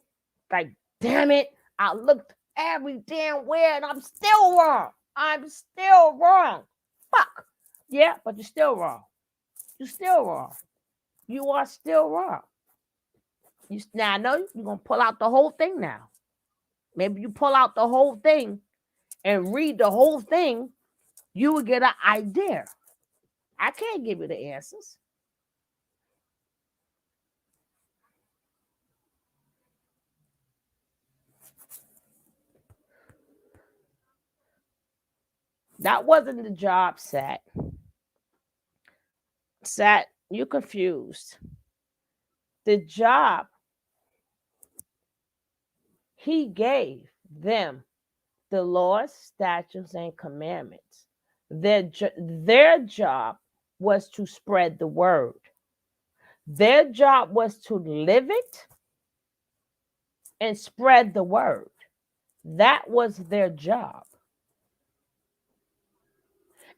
like, damn it, I looked every damn where and I'm still wrong. I'm still wrong. Fuck. Yeah, but you're still wrong. You're still wrong. You are still wrong. Now I know you're gonna pull out the whole thing now. Maybe you pull out the whole thing and read the whole thing, you will get an idea. I can't give you the answers. That wasn't the job, Sat. Sat, you confused. The job he gave them, the laws, statutes, and commandments. Their job was to spread the word. Their job was to live it and spread the word. That was their job.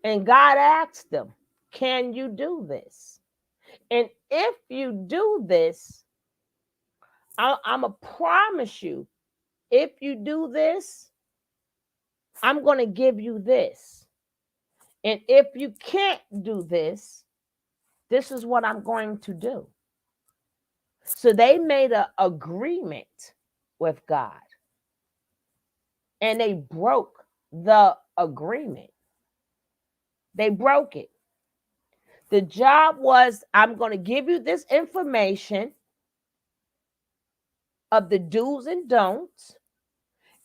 And God asked them, can you do this? And if you do this, I'm going to promise you, if you do this, I'm going to give you this. And if you can't do this, this is what I'm going to do. So they made an agreement with God and they broke the agreement. They broke it. The job was, I'm going to give you this information of the do's and don'ts,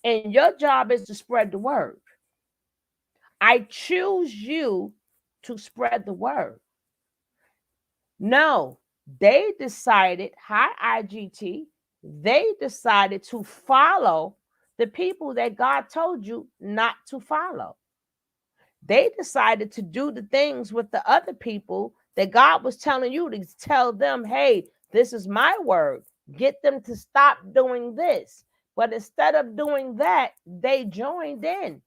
and your job is to spread the word. I choose you to spread the word. No, they decided, hi IGT, they decided to follow the people that God told you not to follow. They decided to do the things with the other people that God was telling you to tell them, hey, this is my word. Get them to stop doing this. But instead of doing that, they joined in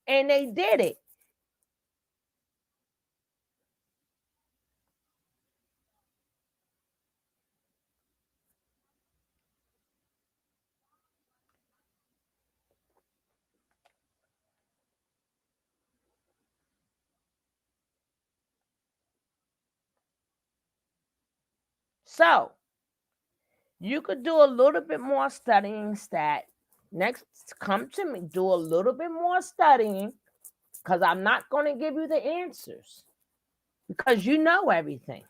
and they did it. So you could do a little bit more studying, stat. Next, come to me, do a little bit more studying, because I'm not going to give you the answers because you know everything.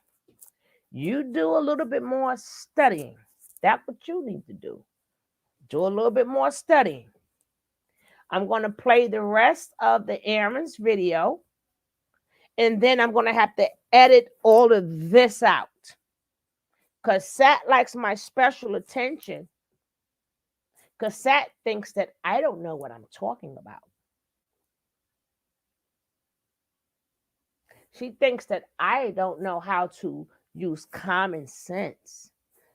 You do a little bit more studying. That's what you need to do. Do a little bit more studying. I'm going to play the rest of the Aaron's video, and then I'm going to have to edit all of this out because Sat likes my special attention, because Sat thinks that I don't know what I'm talking about. She thinks that I don't know how to use common sense.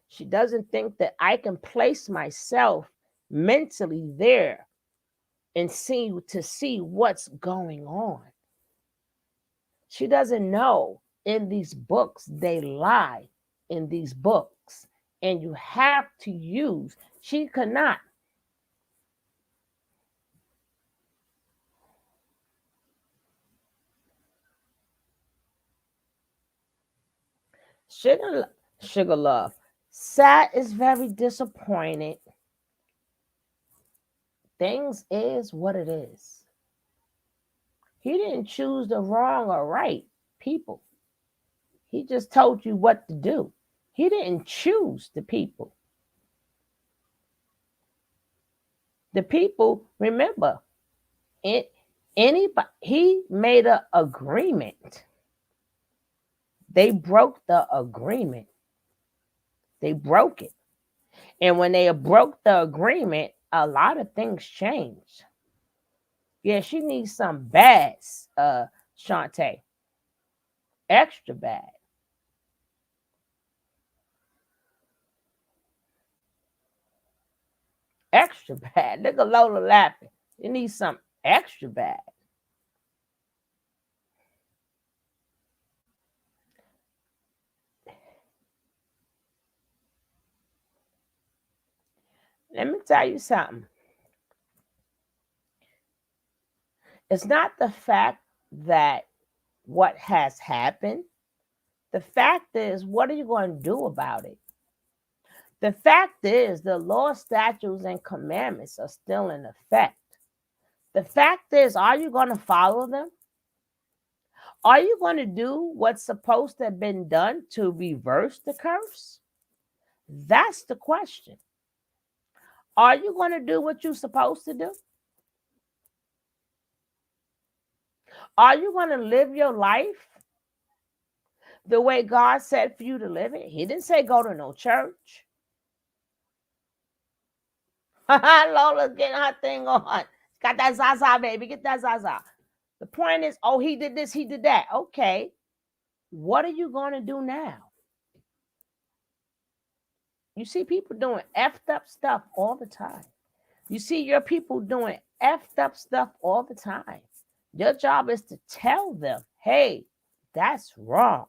She doesn't think that I can place myself mentally there and see what's going on. She doesn't know in these books, they lie in these books, and you have to use. She cannot. Sugar Love. Sat is very disappointed. Things is what it is. He didn't choose the wrong or right people. He just told you what to do. He didn't choose the people. The people, remember, anybody, he made an agreement. They broke the agreement. They broke it. And when they broke the agreement, a lot of things changed. Yeah, she needs some bads, Shantae. Extra bad. Extra bad. Look at Lola laughing. You need some extra bad. Let me tell you something. It's not the fact that what has happened. The fact is, what are you going to do about it? The fact is, the law, statutes, and commandments are still in effect. The fact is, are you going to follow them? Are you going to do what's supposed to have been done to reverse the curse? That's the question. Are you going to do what you're supposed to do? Are you going to live your life the way God said for you to live it? He didn't say go to no church. Lola's getting her thing on. Got that Zaza, baby. Get that Zaza. The point is, oh, he did this, he did that. Okay. What are you going to do now? You see people doing effed up stuff all the time. You see your people doing effed up stuff all the time. Your job is to tell them, hey, that's wrong.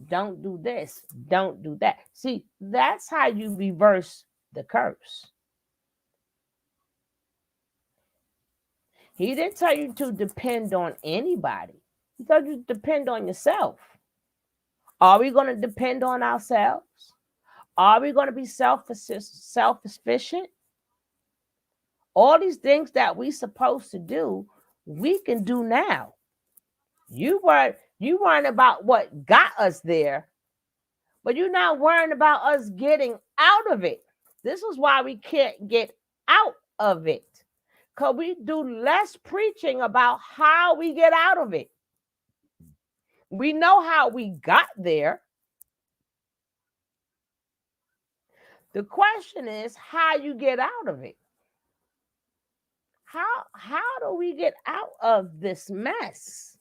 Don't do this. Don't do that. See, that's how you reverse the curse. He didn't tell you to depend on anybody. He told you to depend on yourself. Are we going to depend on ourselves? Are we going to be self-sufficient? All these things that we supposed to do, we can do now. You weren't about what got us there, but you're not worrying about us getting out of it. This is why we can't get out of it. Because we do less preaching about how we get out of it. We know how we got there. The question is how you get out of it. How do we get out of this mess?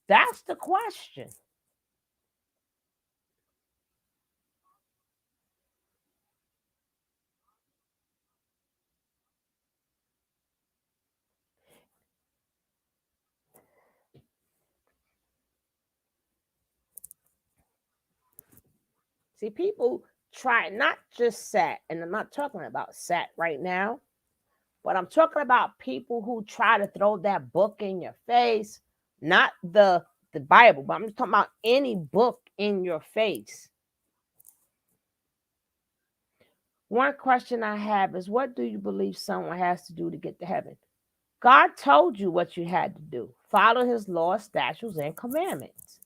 That's the question. See, people try not just SAT, and I'm not talking about SAT right now, but I'm talking about people who try to throw that book in your face, not the Bible, but I'm just talking about any book in your face. One question I have is, what do you believe someone has to do to get to heaven? God told you what you had to do. Follow his laws, statutes, and commandments.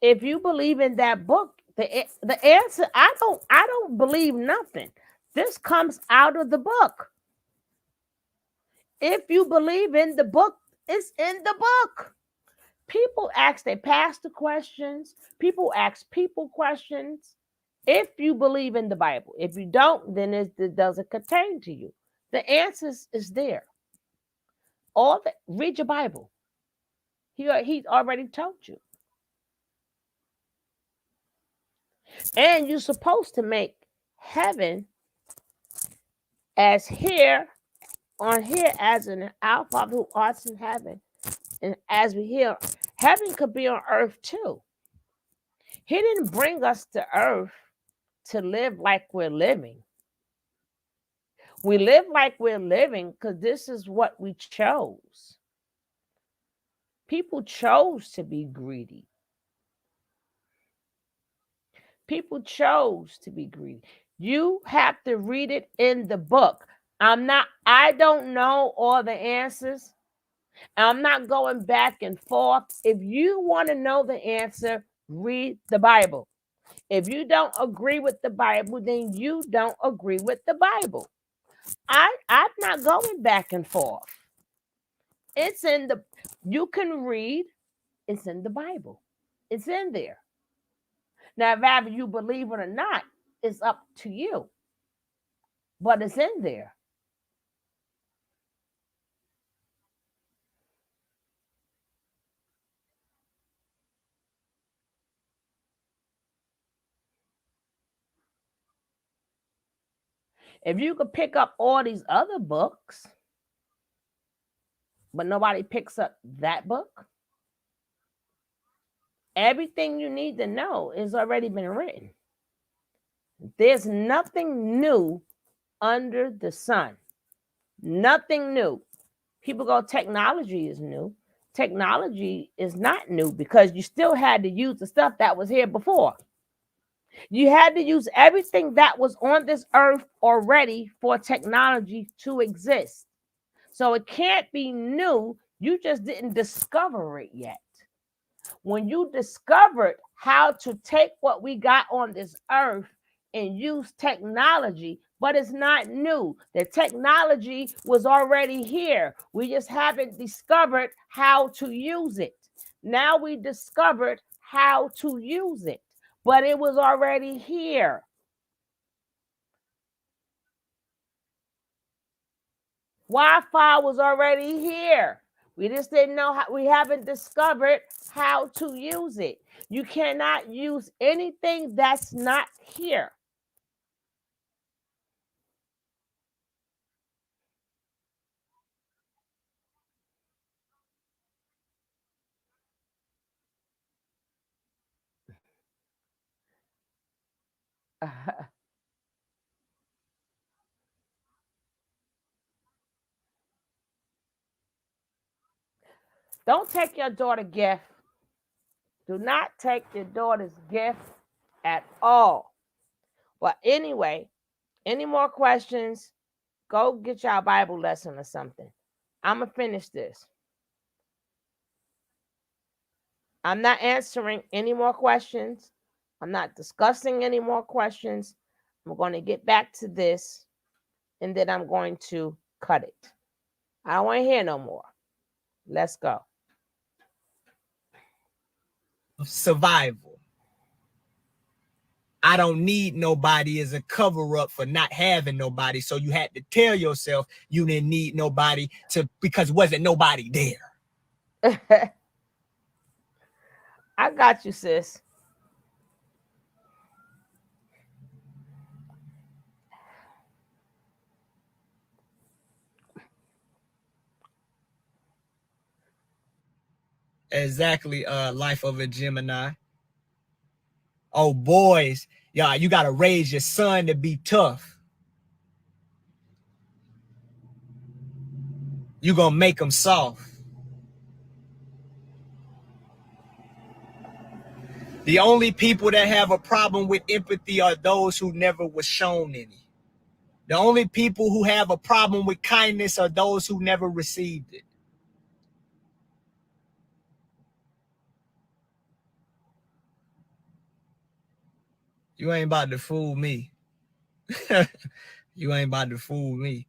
If you believe in that book, the answer, I don't believe nothing. This comes out of the book. If you believe in the book, it's in the book. People ask their pastor questions. People ask people questions. If you believe in the Bible, if you don't, then it doesn't contain to you. The answers is there. Read your Bible. He already told you. And you're supposed to make heaven as here on here as in our Father who art in heaven. And as we hear, heaven could be on earth too. He didn't bring us to earth to live like we're living. We live like we're living because this is what we chose. People chose to be greedy. People chose to be greedy. You have to read it in the book. I don't know all the answers. I'm not going back and forth. If you want to know the answer, read the Bible. If you don't agree with the Bible, then you don't agree with the Bible. I'm not going back and forth. It's in the, you can read, it's in the Bible. It's in there. Now, whether you believe it or not, it's up to you. But it's in there. If you could pick up all these other books, but nobody picks up that book, everything you need to know has already been written. There's nothing new under the sun. Nothing new. People go, technology is new. Technology is not new because you still had to use the stuff that was here before. You had to use everything that was on this earth already for technology to exist. So it can't be new. You just didn't discover it yet. When you discovered how to take what we got on this earth and use technology, but it's not new. The technology was already here. We just haven't discovered how to use it. Now we discovered how to use it, but it was already here. Wi-Fi was already here. We just didn't know how, we haven't discovered how to use it. You cannot use anything that's not here. Don't take your daughter's gift. Do not take your daughter's gift at all. But anyway, any more questions? Go get y'all Bible lesson or something. I'm going to finish this. I'm not answering any more questions. I'm not discussing any more questions. I'm going to get back to this, and then I'm going to cut it. I don't want to hear no more. Let's go. Survival. I don't need nobody as a cover up for not having nobody. So you had to tell yourself you didn't need nobody because wasn't nobody there. I got you, sis. Exactly. Life of a Gemini. Oh, boys, y'all, you got to raise your son to be tough. You going to make him soft. The only people that have a problem with empathy are those who never was shown any. The only people who have a problem with kindness are those who never received it. You ain't about to fool me. You ain't about to fool me.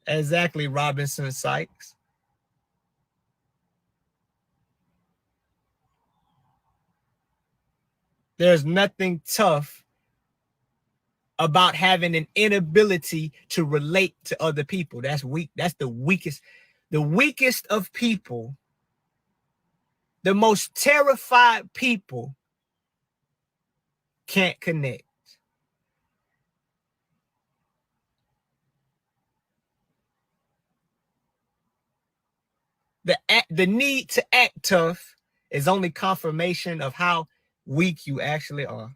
Exactly, Robinson Sykes. There's nothing tough about having an inability to relate to other people. That's weak. That's the weakest. The weakest of people, the most terrified people, can't connect. The need to act tough is only confirmation of how weak you actually are.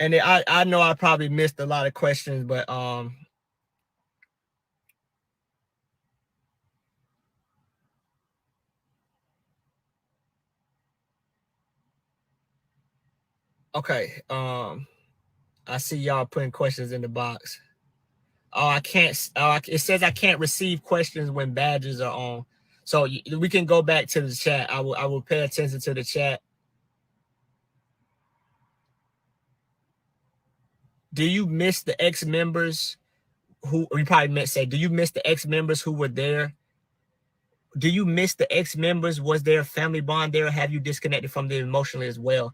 And I know I probably missed a lot of questions, but okay. I see y'all putting questions in the box. Oh, I can't. It says I can't receive questions when badges are on. So we can go back to the chat. I will pay attention to the chat. Do you miss the ex-members who, or you probably meant say, do you miss the ex-members who were there? Do you miss the ex-members? Was there a family bond there? Or have you disconnected from them emotionally as well?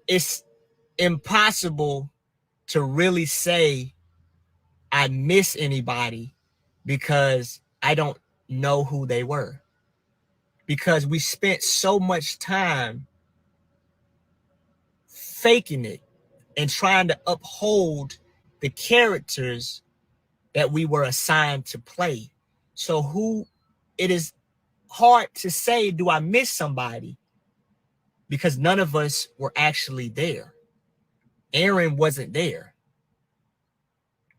It's impossible to really say I miss anybody because I don't know who they were. Because we spent so much time faking it and trying to uphold the characters that we were assigned to play. So it is hard to say, do I miss somebody? Because none of us were actually there. Aaron wasn't there.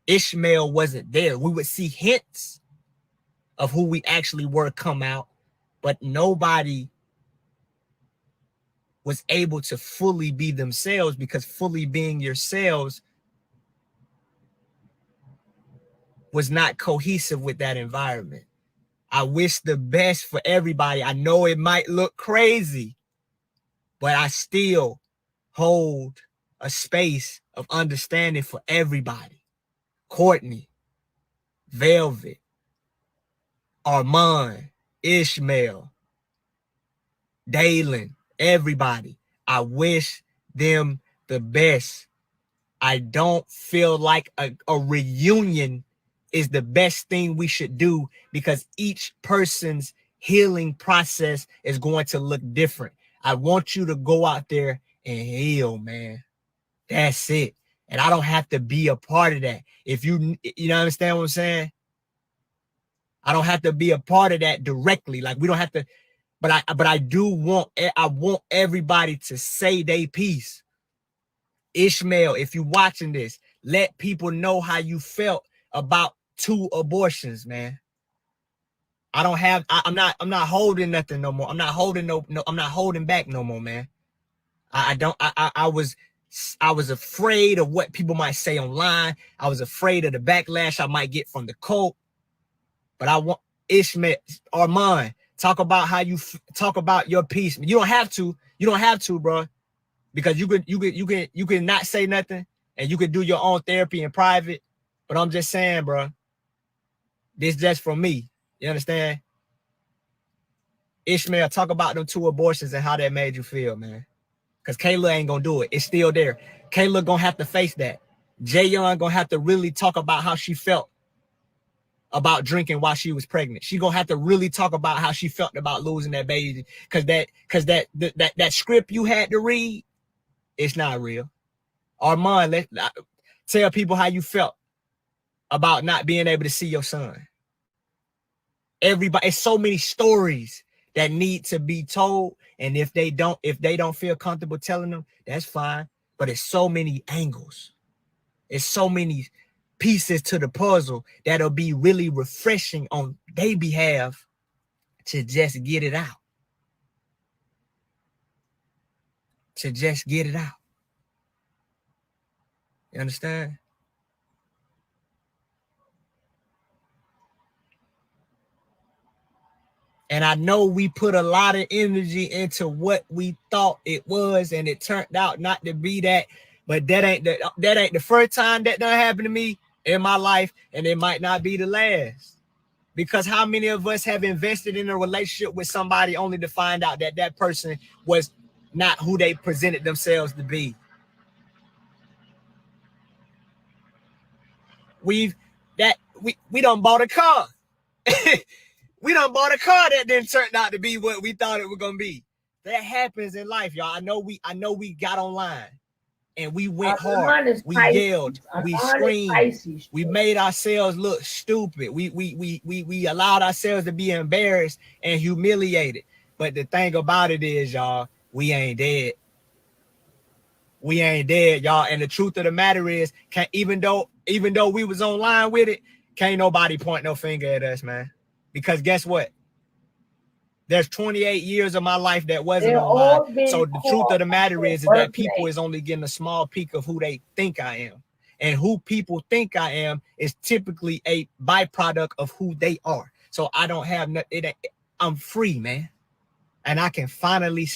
Ishmael wasn't there. We would see hints of who we actually were come out, but nobody was able to fully be themselves, because fully being yourselves was not cohesive with that environment. I wish the best for everybody. I know it might look crazy, but I still hold a space of understanding for everybody. Courtney, Velvet, Armand, Ishmael, Dalen, everybody. I wish them the best. I don't feel like a reunion is the best thing we should do, because each person's healing process is going to look different. I want you to go out there and heal, man. That's it. And I don't have to be a part of that. If you understand what I'm saying? I don't have to be a part of that directly. Like, we don't have to, but I want everybody to say their piece. Ishmael, if you're watching this, let people know how you felt about 2 abortions, man. I'm not holding nothing no more. I'm not holding back no more, man. I was afraid of what people might say online. I was afraid of the backlash I might get from the cult. But I want Ishmael, Armand, talk about how you talk about your piece. You don't have to, bro, because you can not say nothing and you could do your own therapy in private. But I'm just saying, bro, this just from me. You understand? Ishmael, talk about them 2 abortions and how that made you feel, man. Because Kayla ain't gonna do it. It's still there. Kayla gonna have to face that. Jayon gonna have to really talk about how she felt about drinking while she was pregnant. She gonna have to really talk about how she felt about losing that baby. Because that script you had to read, it's not real. Armand, tell people how you felt about not being able to see your son. Everybody, it's so many stories that need to be told, and if they don't feel comfortable telling them, that's fine. But it's so many angles, it's so many pieces to the puzzle that'll be really refreshing on their behalf to just get it out. To just get it out. You understand? And I know we put a lot of energy into what we thought it was, and it turned out not to be that. But that ain't the first time that happened to me in my life, and it might not be the last. Because how many of us have invested in a relationship with somebody only to find out that that person was not who they presented themselves to be? We done bought a car. We done bought a car that didn't turn out to be what we thought it was gonna be. That happens in life, y'all. I know we got online and we went hard. We yelled, we screamed, we made ourselves look stupid. We allowed ourselves to be embarrassed and humiliated. But the thing about it is, y'all, we ain't dead. We ain't dead, y'all. And the truth of the matter is, even though we was online with it, can't nobody point no finger at us, man. Because guess what? There's 28 years of my life that wasn't online. So the truth of the matter is that people is only getting a small peek of who they think I am. And who people think I am is typically a byproduct of who they are. So I don't have nothing. I'm free, man. And I can finally